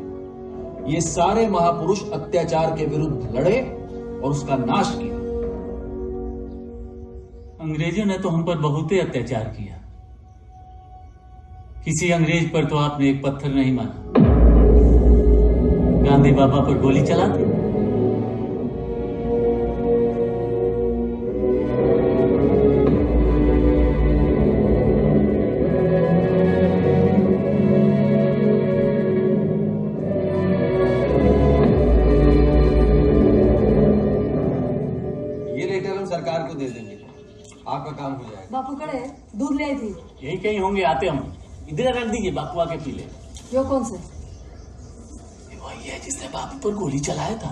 ये सारे महापुरुष अत्याचार के विरुद्ध लड़े और उसका नाश किया। अंग्रेजों ने तो हम पर बहुत ही अत्याचार किया। किसी अंग्रेज पर तो आपने एक पत्थर नहीं मारा। गांधी बाबा पर गोली चला दी। ये लेटर हम सरकार को दे देंगे, आपका काम हो जाएगा। बापू कड़े दूध ले आई थी। यही कहीं होंगे, आते हम। इधर रख दीजिए, बापू आके पी ले। यो कौन से? वही है जिसने बापू पर गोली चलाया था।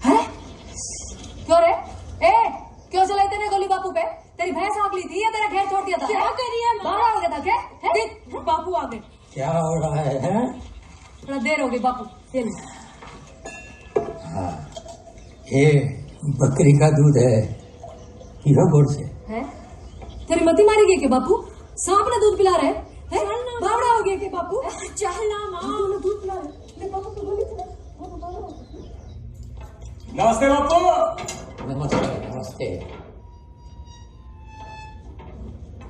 है? क्यों रे? ए, क्यों चलाई तेने गोली बापू पे? तेरी भैंस आंख ली थी या तेरा घेर छोड़ दिया था? क्या करी है माँ? बाहर हो गया था क्या? देख, बापू आ गए। क्या हो रहा है? थोड़ा देर हो गई बापू। ये ले। हाँ, ये बकरी का दूध है, पीहो गोडसे। है? तेरी मती मारी गई के बापू? सांप ने दूध पिला रहे? बावड़ा हो गया के बापू? चल ना माँ, दूध पिला रहे। बापू को गोली चला। नमस्ते बापू। नमस्ते, नमस्ते।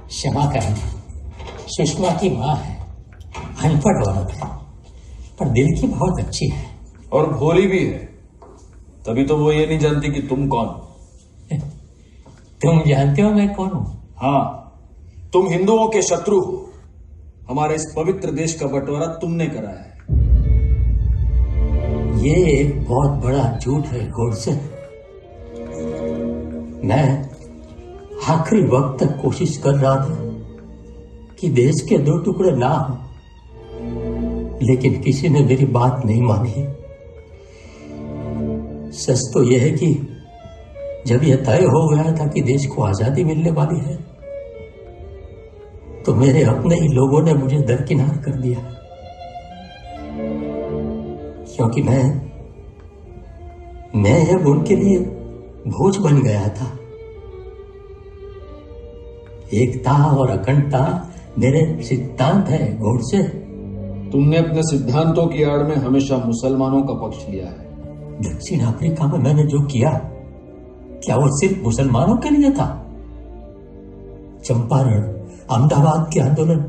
क्षमा करना, सुषमा की माँ है, अनपढ़ औरत है, पर दिल की बहुत अच्छी है और भोली भी है। तभी तो वो ये नहीं जानती कि तुम कौन हो। तुम जानते हो मैं कौन हूं? हाँ, तुम हिंदुओं के शत्रु हो। हमारे इस पवित्र देश का बंटवारा तुमने कराया है। ये एक बहुत बड़ा झूठ है गोडसे। मैं आखिरी वक्त तक कोशिश कर रहा था कि देश के 2 टुकड़े ना हो, लेकिन किसी ने मेरी बात नहीं मानी। सच तो यह है कि जब यह तय हो गया था कि देश को आजादी मिलने वाली है, तो मेरे अपने ही लोगों ने मुझे दरकिनार कर दिया, क्योंकि मैं अब उनके लिए बोझ बन गया था। एकता और अखंडता मेरे सिद्धांत है गोडसे। तुमने अपने सिद्धांतों की आड़ में हमेशा मुसलमानों का पक्ष लिया है। दक्षिण अफ्रीका में मैंने जो किया, क्या वो सिर्फ मुसलमानों के लिए था? चंपारण, अहमदाबाद के आंदोलन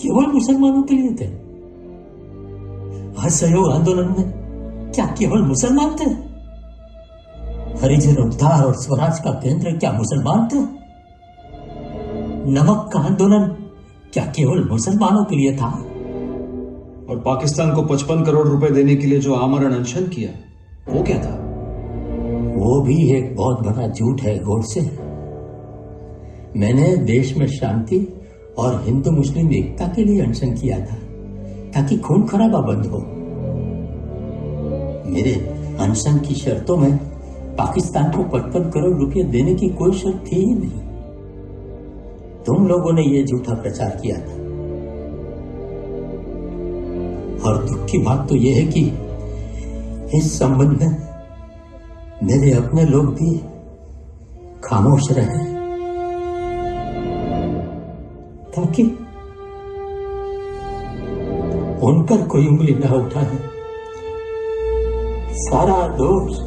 केवल मुसलमानों के लिए थे। असहयोग आंदोलन में क्या केवल मुसलमान थे? हरिजन उद्धार और स्वराज का केंद्र क्या मुसलमान थे? नमक का आंदोलन क्या केवल मुसलमानों के लिए था? और पाकिस्तान को 55 करोड़ रुपए देने के लिए जो आमरण अनशन किया, वो क्या था? वो भी एक बहुत बड़ा झूठ है गोडसे। मैंने देश में शांति और हिंदू मुस्लिम एकता के लिए अनशन किया था, ताकि खून खराबा बंद हो। मेरे अनशन की शर्तों में पाकिस्तान को 55 करोड़ रुपए देने की कोई शर्त थी ही नहीं। तुम लोगों ने यह झूठा प्रचार किया था। और दुख की बात तो यह है कि इस संबंध में मेरे अपने लोग भी खामोश रहे, ताकि उन पर कोई उंगली न उठाए। सारा दोष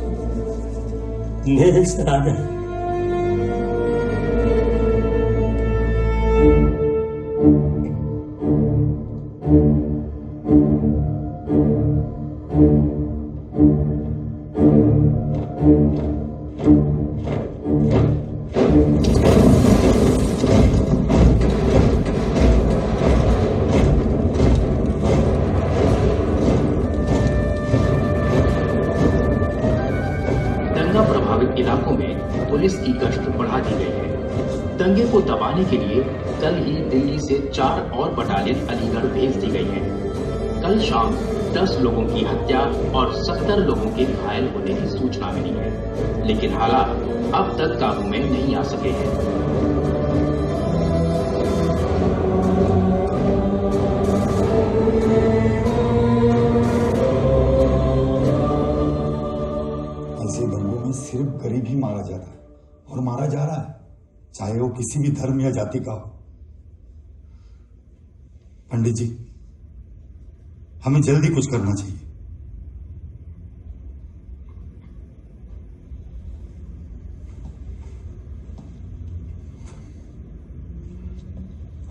मेरे सर आ जाए। पुलिस की गश्त बढ़ा दी गई है। दंगे को दबाने के लिए कल ही दिल्ली से 4 और बटालियन अलीगढ़ भेज दी गई है। कल शाम 10 लोगों की हत्या और 70 लोगों के घायल होने की सूचना मिली है, लेकिन हालात अब तक काबू में नहीं आ सके हैं। ऐसे दंगों में सिर्फ गरीब ही मारा जाता है, और मारा जा रहा है, चाहे वो किसी भी धर्म या जाति का हो। पंडित जी, हमें जल्दी कुछ करना चाहिए।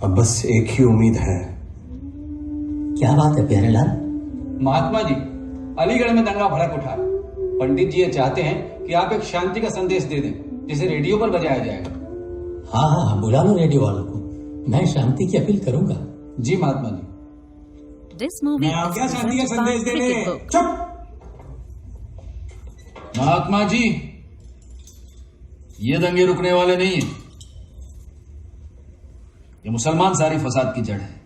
अब बस एक ही उम्मीद है। क्या बात है प्यारेलाल? महात्मा जी, अलीगढ़ में दंगा भड़क उठा। पंडित जी ये चाहते हैं कि आप एक शांति का संदेश दे दें, जिसे रेडियो पर बजाया जाएगा। हाँ हाँ, बुला लो रेडियो वालों को, मैं शांति की अपील करूंगा। जी महात्मा जी। मैं आ गया शांति का संदेश देने। चुप। महात्मा जी, ये दंगे रुकने वाले नहीं है। ये मुसलमान सारी फसाद की जड़ है।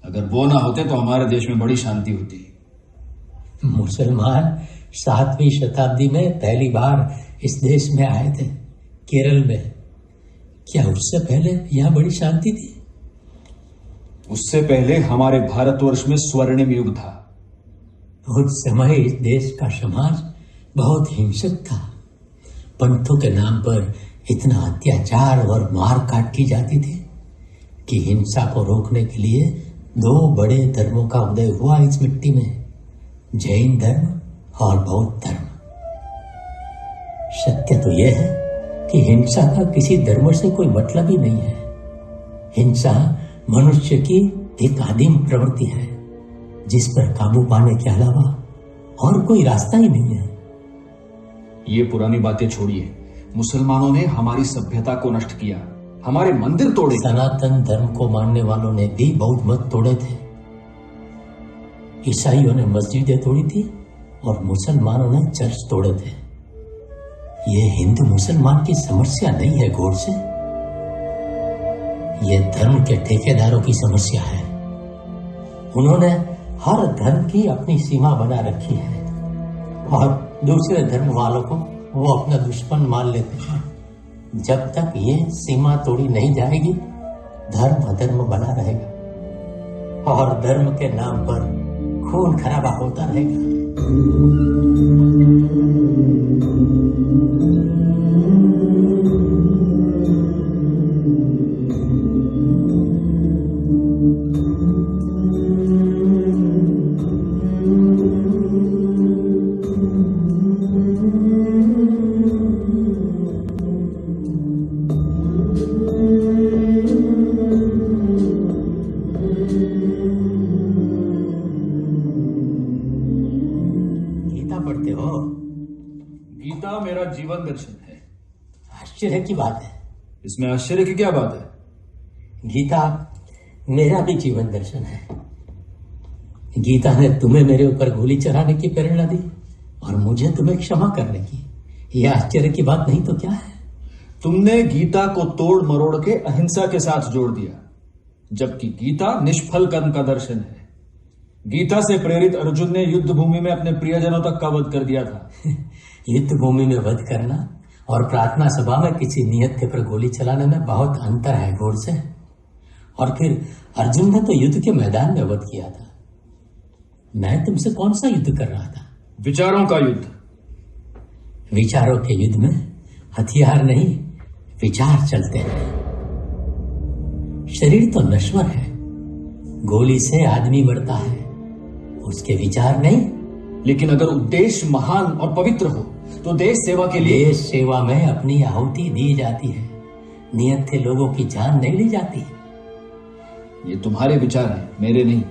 अगर वो ना होते तो हमारे देश में बड़ी शांति होती। मुसलमान 7वीं शताब्दी में पहली बार इस देश में आए थे, केरल में। क्या उससे पहले यहां बड़ी शांति थी? उससे पहले हमारे भारतवर्ष में स्वर्णिम युग था। उस समय इस देश का समाज बहुत हिंसक था। पंथों के नाम पर इतना अत्याचार और मारकाट की जाती थी कि हिंसा को रोकने के लिए 2 बड़े धर्मों का उदय हुआ इस मिट्टी में, जैन धर्म और बौद्ध धर्म। सत्य तो यह है कि हिंसा का किसी धर्म से कोई मतलब ही नहीं है। हिंसा मनुष्य की एक आदिम प्रवृत्ति है। जिस पर काबू पाने के अलावा और कोई रास्ता ही नहीं है। ये पुरानी बातें छोड़िए। मुसलमानों ने हमारी सभ्यता को नष्ट किया, हमारे मंदिर तोड़े। सनातन धर्म को मानने वालों ने भी बौद्ध मत तोड़े थे। ईसाइयों ने मस्जिदें तोड़ी थी और मुसलमानों ने चर्च तोड़े थे। ये हिंदू मुसलमान की समस्या नहीं है गौर से, ये धर्म के ठेकेदारों की समस्या है। उन्होंने हर धर्म की अपनी सीमा बना रखी है और दूसरे धर्म वालों को वो अपना दुश्मन मान लेते हैं। जब तक ये सीमा तोड़ी नहीं जाएगी, धर्म अधर्म बना रहेगा और धर्म के नाम पर खून खराबा होता रहेगा। जीवन दर्शन है। आश्चर्य की बात है। इसमें आश्चर्य की क्या बात है? गीता मेरा भी जीवन दर्शन है। गीता ने तुम्हें मेरे ऊपर गोली चलाने की प्रेरणा दी और मुझे तुम्हें क्षमा करने की। यह आश्चर्य की बात नहीं तो क्या है? तुमने गीता को तोड़ मरोड़ के अहिंसा के साथ जोड़ दिया, जबकि गीता निष्फल कर्म का दर्शन है। गीता से प्रेरित अर्जुन ने युद्ध भूमि में अपने प्रियजनों तक का वध कर दिया था। युद्ध भूमि में वध करना और प्रार्थना सभा में किसी नियत के पर गोली चलाने में बहुत अंतर है गौर से। और फिर अर्जुन ने तो युद्ध के मैदान में वध किया था। मैं तुमसे कौन सा युद्ध कर रहा था? विचारों का युद्ध। विचारों के युद्ध में हथियार नहीं, विचार चलते हैं। शरीर तो नश्वर है, गोली से आदमी मरता है, उसके विचार नहीं। लेकिन अगर उद्देश्य महान और पवित्र हो तो देश सेवा के लिए। देश सेवा में अपनी आहुति दी जाती है, नियत के लोगों की जान नहीं ली जाती। ये तुम्हारे विचार हैं, मेरे नहीं।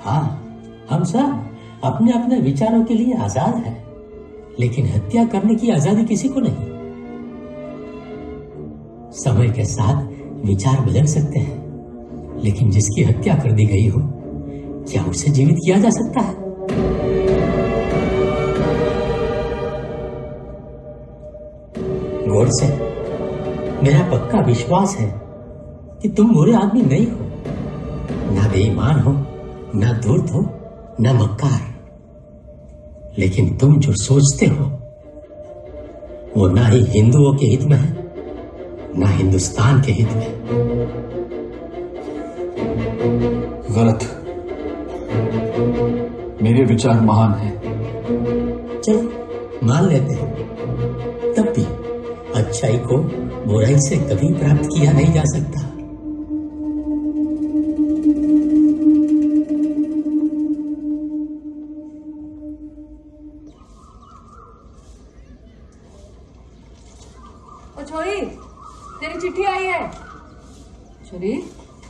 हाँ, हम सब अपने अपने विचारों के लिए आजाद हैं, लेकिन हत्या करने की आजादी किसी को नहीं। समय के साथ विचार बदल सकते हैं, लेकिन जिसकी हत्या कर दी गई हो, क्या उसे जीवित किया जा सकता है? गौर से मेरा पक्का विश्वास है कि तुम बुरे आदमी नहीं हो, ना बेईमान हो, ना धूर्त हो, ना मक्कार। लेकिन तुम जो सोचते हो वो ना ही हिंदुओं के हित में है, ना हिंदुस्तान के हित में। गलत। मेरे विचार महान हैं। चलो मान लेते हैं, तब भी अच्छाई को बुराई से कभी प्राप्त किया नहीं जा सकता। ओ छोरी, तेरी चिट्ठी आई है। छोरी,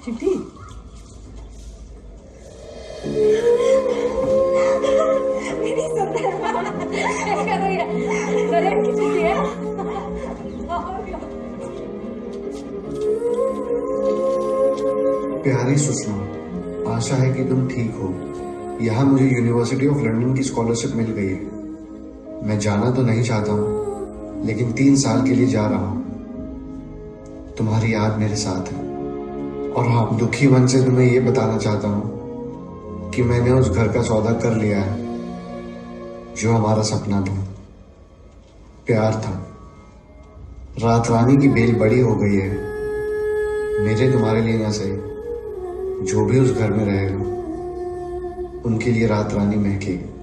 चिट्ठी। चिट्ठी है। प्यारी सुषमा, आशा है कि तुम ठीक हो। यहाँ मुझे यूनिवर्सिटी ऑफ लंदन की स्कॉलरशिप मिल गई है। मैं जाना तो नहीं चाहता हूँ, लेकिन 3 साल के लिए जा रहा हूँ। तुम्हारी याद मेरे साथ है। और हाँ, दुखी मन से तुम्हें ये बताना चाहता हूँ कि मैंने उस घर का सौदा कर लिया है जो हमारा सपना था, प्यार था। रात रानी की बेल बड़ी हो गई है। मेरे तुम्हारे लिए ना सही, जो भी उस घर में रहेगा उनके लिए रात रानी महकेगी।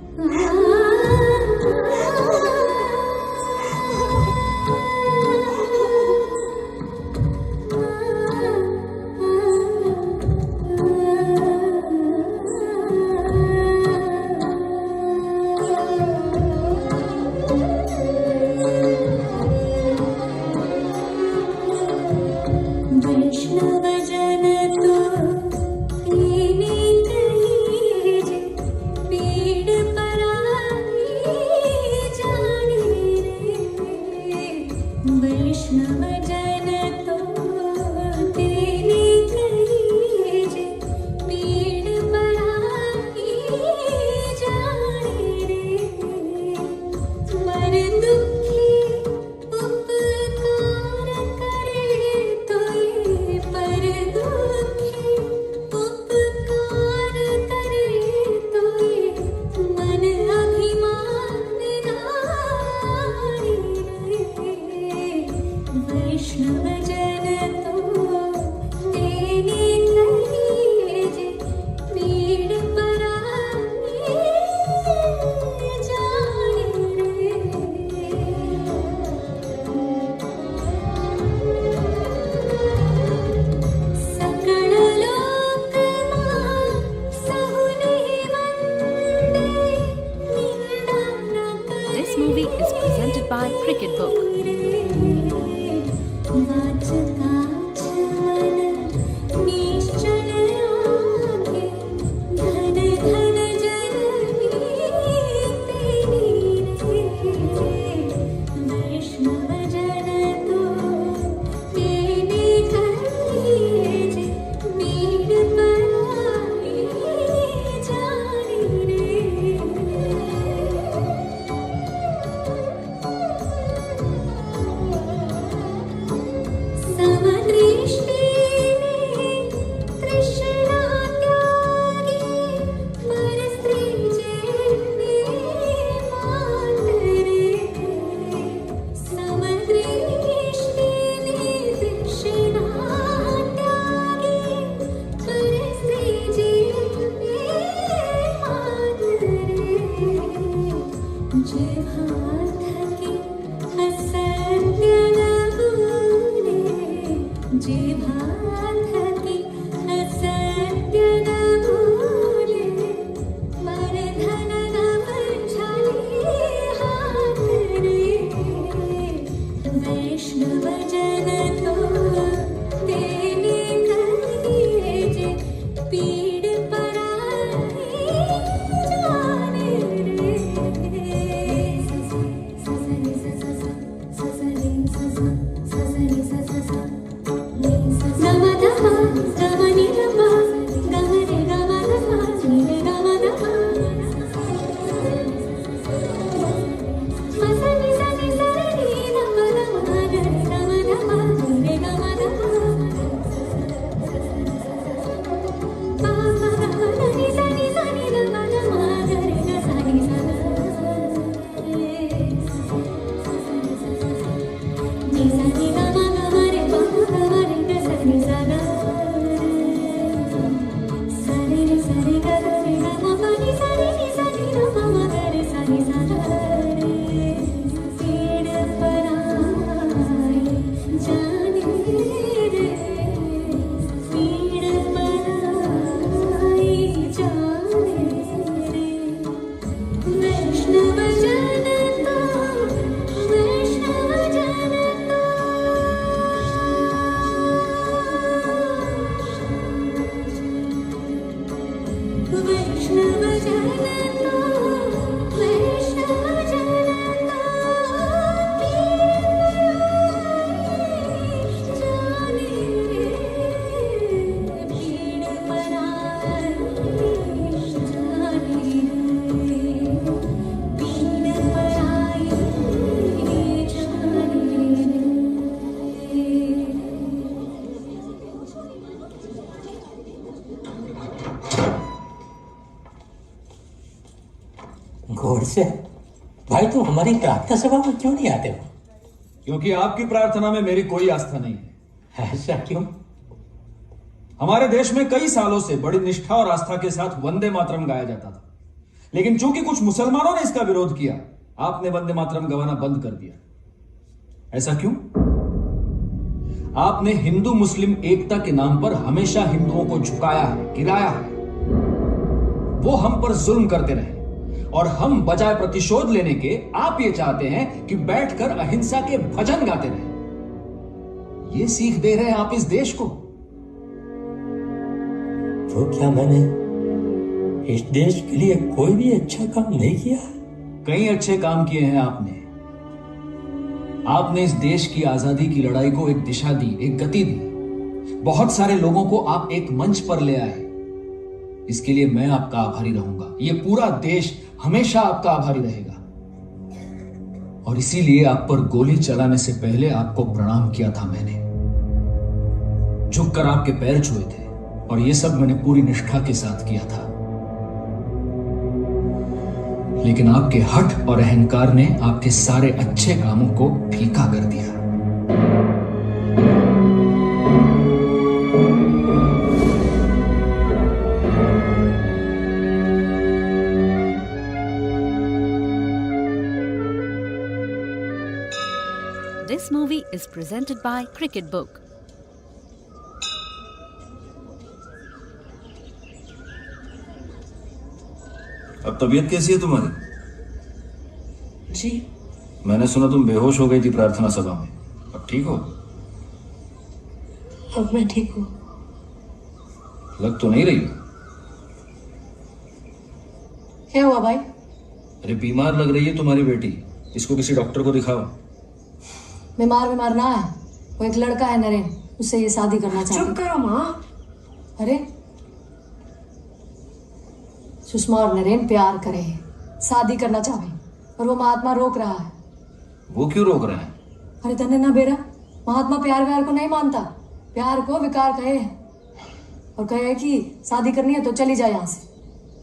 वैष्णव जन तो तेने कहिए जे पीड़ पराई जाने सकल लोक मां सहुने वंदे निंदा न करे। This movie is presented by Cricket Book. Godse, भाई तुम हमारी प्रार्थना सभा में क्यों नहीं आते हो? क्योंकि आपकी प्रार्थना में मेरी कोई आस्था नहीं है। ऐसा क्यों? हमारे देश में कई सालों से बड़ी निष्ठा और आस्था के साथ वंदे मातरम गाया जाता था, लेकिन चूंकि कुछ मुसलमानों ने इसका विरोध किया, आपने वंदे मातरम गवाना बंद कर दिया। ऐसा क्यों? आपने हिंदू मुस्लिम एकता के नाम पर हमेशा हिंदुओं को झुकाया है, गिराया है। वो हम पर जुल्म करते रहे और हम बजाय प्रतिशोध लेने के आप ये चाहते हैं कि बैठकर अहिंसा के भजन गाते रहे। ये सीख दे रहे हैं आप इस देश को। तो क्या मैंने इस देश के लिए कोई भी अच्छा काम नहीं किया? कई अच्छे काम किए हैं आपने। आपने इस देश की आजादी की लड़ाई को एक दिशा दी, एक गति दी। बहुत सारे लोगों को आप एक मंच पर ले आए। इसके लिए मैं आपका आभारी रहूंगा। ये पूरा देश हमेशा आपका आभारी रहेगा। और इसीलिए आप पर गोली चलाने से पहले आपको प्रणाम किया था मैंने, झुककर आपके पैर छुए थे। और ये सब मैंने पूरी निष्ठा के साथ किया था। लेकिन आपके हठ और अहंकार ने आपके सारे अच्छे कामों को फीका कर दिया। This movie is presented by Cricket Book. अब तबीयत कैसी है तुम्हारी? जी मैंने सुना तुम बेहोश हो गई थी प्रार्थना सभा में। अब ठीक हो? अब मैं ठीक हूँ। लग तो नहीं रही हो। क्या हुआ भाई? अरे बीमार लग रही है तुम्हारी बेटी, इसको किसी डॉक्टर को दिखाओ। बीमार ना है, वो एक लड़का है नरेन, उससे ये शादी करना चाहती। चुप करो माँ। अरे सुषमा और नरेन प्यार करे हैं, शादी करना चाहे, और वो महात्मा रोक रहा है। वो क्यों रोक रहे हैं? अरे तन्ने ना बेरा, महात्मा प्यार व्यार को नहीं मानता, प्यार को विकार कहे है, और कहे कि शादी करनी है तो चली जाए यहाँ से,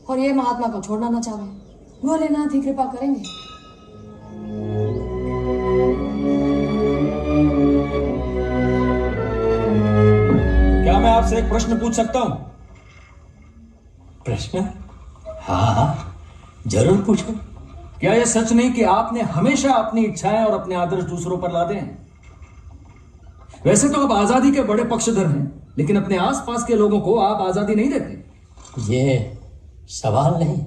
और ये महात्मा को छोड़ना ना चाहे। भोलेनाथ ही कृपा करेंगे। क्या मैं आपसे एक प्रश्न पूछ सकता हूं? प्रश्न? हाँ, जरूर पूछो। क्या यह सच नहीं कि आपने हमेशा अपनी इच्छाएं और अपने आदर्श दूसरों पर लादे हैं? वैसे तो आप आजादी के बड़े पक्षधर हैं, लेकिन अपने आसपास के लोगों को आप आजादी नहीं देते। ये सवाल नहीं,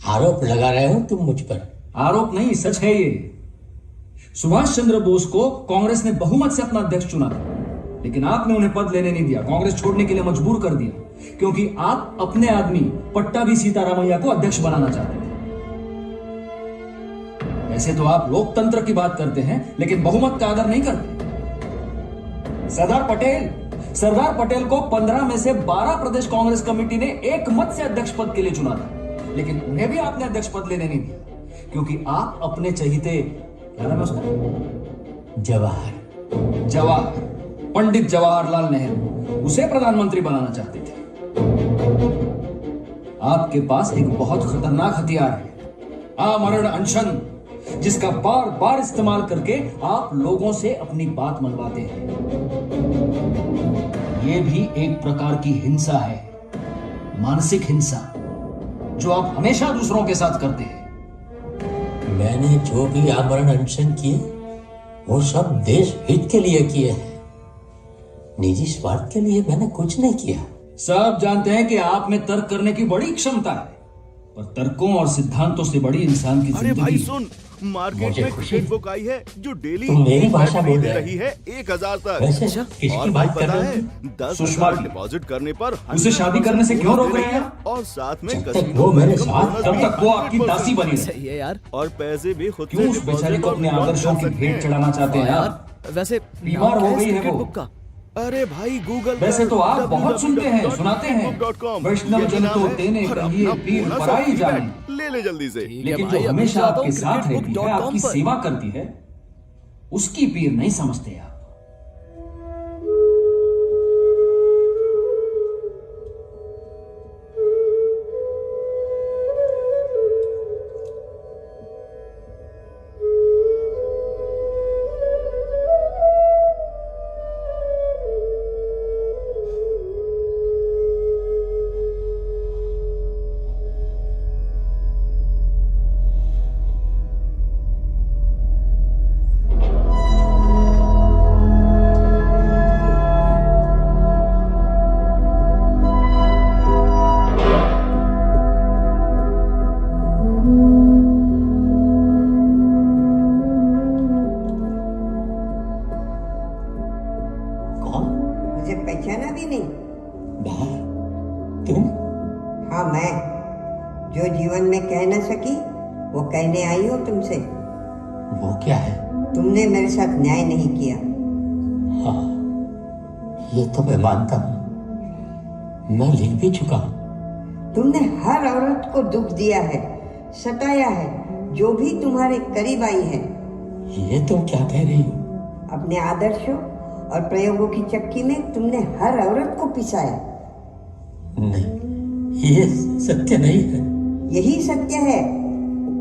आरोप लगा रहे हो तुम मुझ पर। आरोप नहीं, सच है ये। सुभाष चंद्र बोस को कांग्रेस ने बहुमत से अपना अध्यक्ष चुना था, लेकिन आपने उन्हें पद लेने नहीं दिया, कांग्रेस छोड़ने के लिए मजबूर कर दिया, क्योंकि आप अपने आदमी पट्टाभी सीतारामैया को अध्यक्ष बनाना चाहते थे। वैसे तो आप लोकतंत्र की बात करते हैं, लेकिन बहुमत का आदर नहीं करते। सरदार पटेल को 15 में से 12 प्रदेश कांग्रेस कमेटी ने एक मत से अध्यक्ष पद के लिए चुना था, लेकिन उन्हें भी आपने अध्यक्ष पद लेने नहीं दिया, क्योंकि आप अपने चहीते, क्या नाम है उसका? जवाहर, पंडित जवाहरलाल नेहरू, उसे प्रधानमंत्री बनाना चाहते थे। आपके पास एक बहुत खतरनाक हथियार है, आमरण अनशन, जिसका बार बार इस्तेमाल करके आप लोगों से अपनी बात मनवाते हैं। यह भी एक प्रकार की हिंसा है, मानसिक हिंसा, जो आप हमेशा दूसरों के साथ करते हैं। मैंने जो भी आमरण अनशन किए, वो सब देश हित के लिए किए हैं, निजी स्वार्थ के लिए मैंने कुछ नहीं किया। सब जानते हैं कि आप में तर्क करने की बड़ी क्षमता है, पर तर्कों और सिद्धांतों से बड़ी इंसान की जिंदगी। अरे भाई सुन, मार्केट में क्रिकेट बुक आई है जो डेली तुम मेरी भाषा बोल दे रही है 1000 तक। वैसे किसकी बात कर रहे हो? 10,000 डिपॉजिट करने पर उसे शादी करने से क्यों रोक रहे हैं? और साथ में वो मेरे साथ, तब तक वो आपकी दासी बनी सही है यार, और पैसे भी खुद क्यों उस बेचारी को अपने आदर्शों की भेंट चढ़ाना चाहते हैं यार? वैसे बीमार हो गई है वो। अरे भाई गूगल, वैसे तो आप बहुत सुनते हैं, सुनाते हैं, वैष्णव जन तो तेने कहिए पीर पराई जाने, ले जल्दी से। लेकिन जो हमेशा आपके साथ रहती है, आपकी सेवा करती है, उसकी पीर नहीं समझते आप। कहने आई हो तुमसे। वो क्या है? तुमने मेरे साथ न्याय नहीं किया। हाँ, ये तो मैं मानता हूँ, मैं लिख भी चुका हूँ। तुमने हर औरत को दुख दिया है, सताया है, जो भी तुम्हारे करीब आई है। ये तुम क्या कह रही हो? अपने आदर्शों और प्रयोगों की चक्की में तुमने हर औरत को पिसाया। नहीं, ये सत्य नहीं है। यही सत्य है।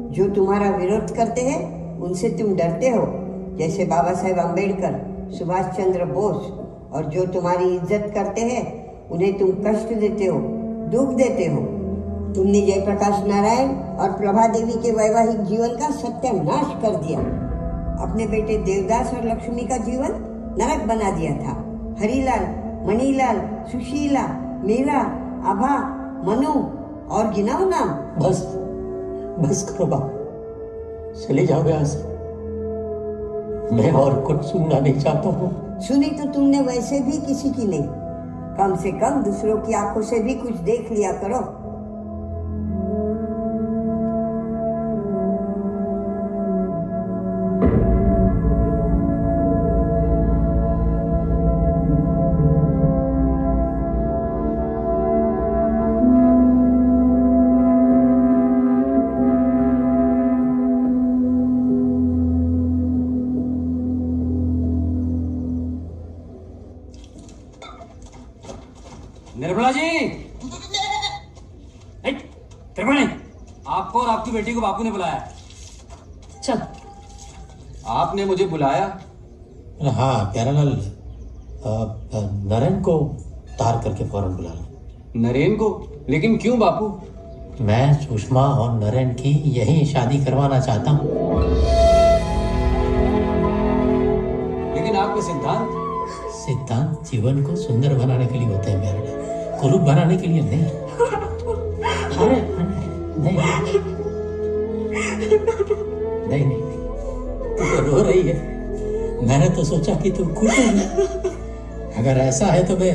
जो तुम्हारा विरोध करते हैं उनसे तुम डरते हो, जैसे बाबा साहेब अम्बेडकर, सुभाष चंद्र बोस, और जो तुम्हारी इज्जत करते हैं उन्हें तुम कष्ट देते हो, दुख देते हो। तुमने जयप्रकाश नारायण और प्रभा देवी के वैवाहिक जीवन का सत्यानाश कर दिया। अपने बेटे देवदास और लक्ष्मी का जीवन नरक बना दिया था। हरीलाल, मणिलाल, सुशीला, मीरा, आभा, मनु और गिनाओ नाम। बस बस करो बाप, चले जाओ यहाँ से। मैं और कुछ सुनना नहीं चाहता हूँ। सुनी तो तुमने वैसे भी किसी की नहीं, कम से कम दूसरों की आंखों से भी कुछ देख लिया करो। निर्मला जी, त्रिवेणी, आपको और आपकी बेटी को बापू ने बुलाया। चल। आपने मुझे बुलाया? हाँ प्यारालाल, नरेन को तार करके फौरन बुला लो। नरेन को? लेकिन क्यों बापू? मैं सुषमा और नरेन की यही शादी करवाना चाहता हूँ। लेकिन आपके सिद्धांत? सिद्धांत जीवन को सुंदर बनाने के लिए होते हैं प्यारालाल, कुरूप बनाने के लिए नहीं। अरे नहीं नहीं नहीं, तू तो रो रही है। मैंने तो सोचा कि तू खुश होगी। अगर ऐसा है तो मैं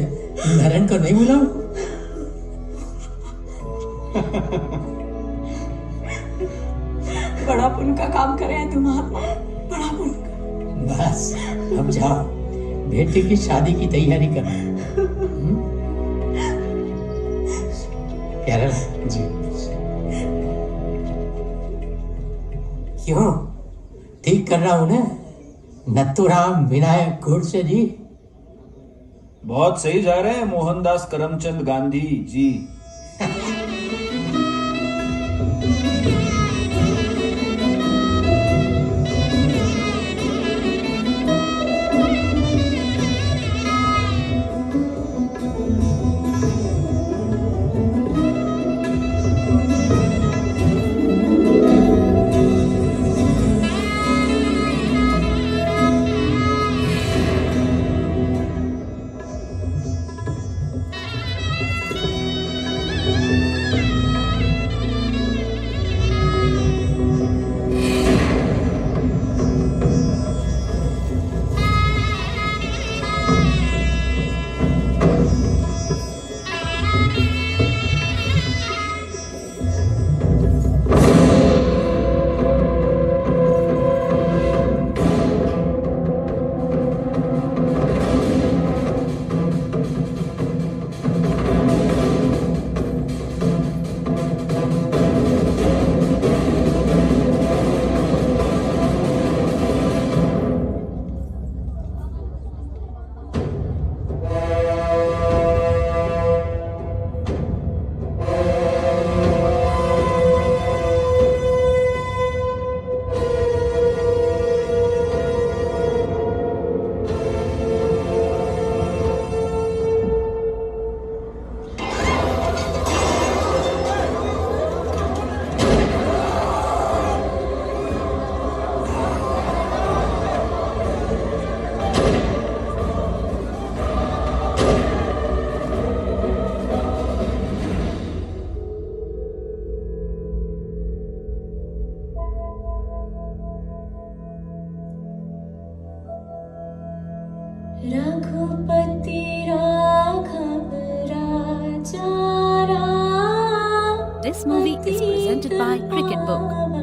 नरेन को नहीं बुलाऊं? बड़ा पुण्य का काम करे हैं तुम महात्मा, बड़ा पुण्य। बस अब जाओ, बेटी की शादी की तैयारी करना। प्यारालाल जी, क्यों ठीक कर रहा हूं ना नथुराम विनायक गोडसे जी? बहुत सही जा रहे हैं मोहनदास करमचंद गांधी जी। रघुपति राघव राजा Ram. This movie is presented by Cricket Book.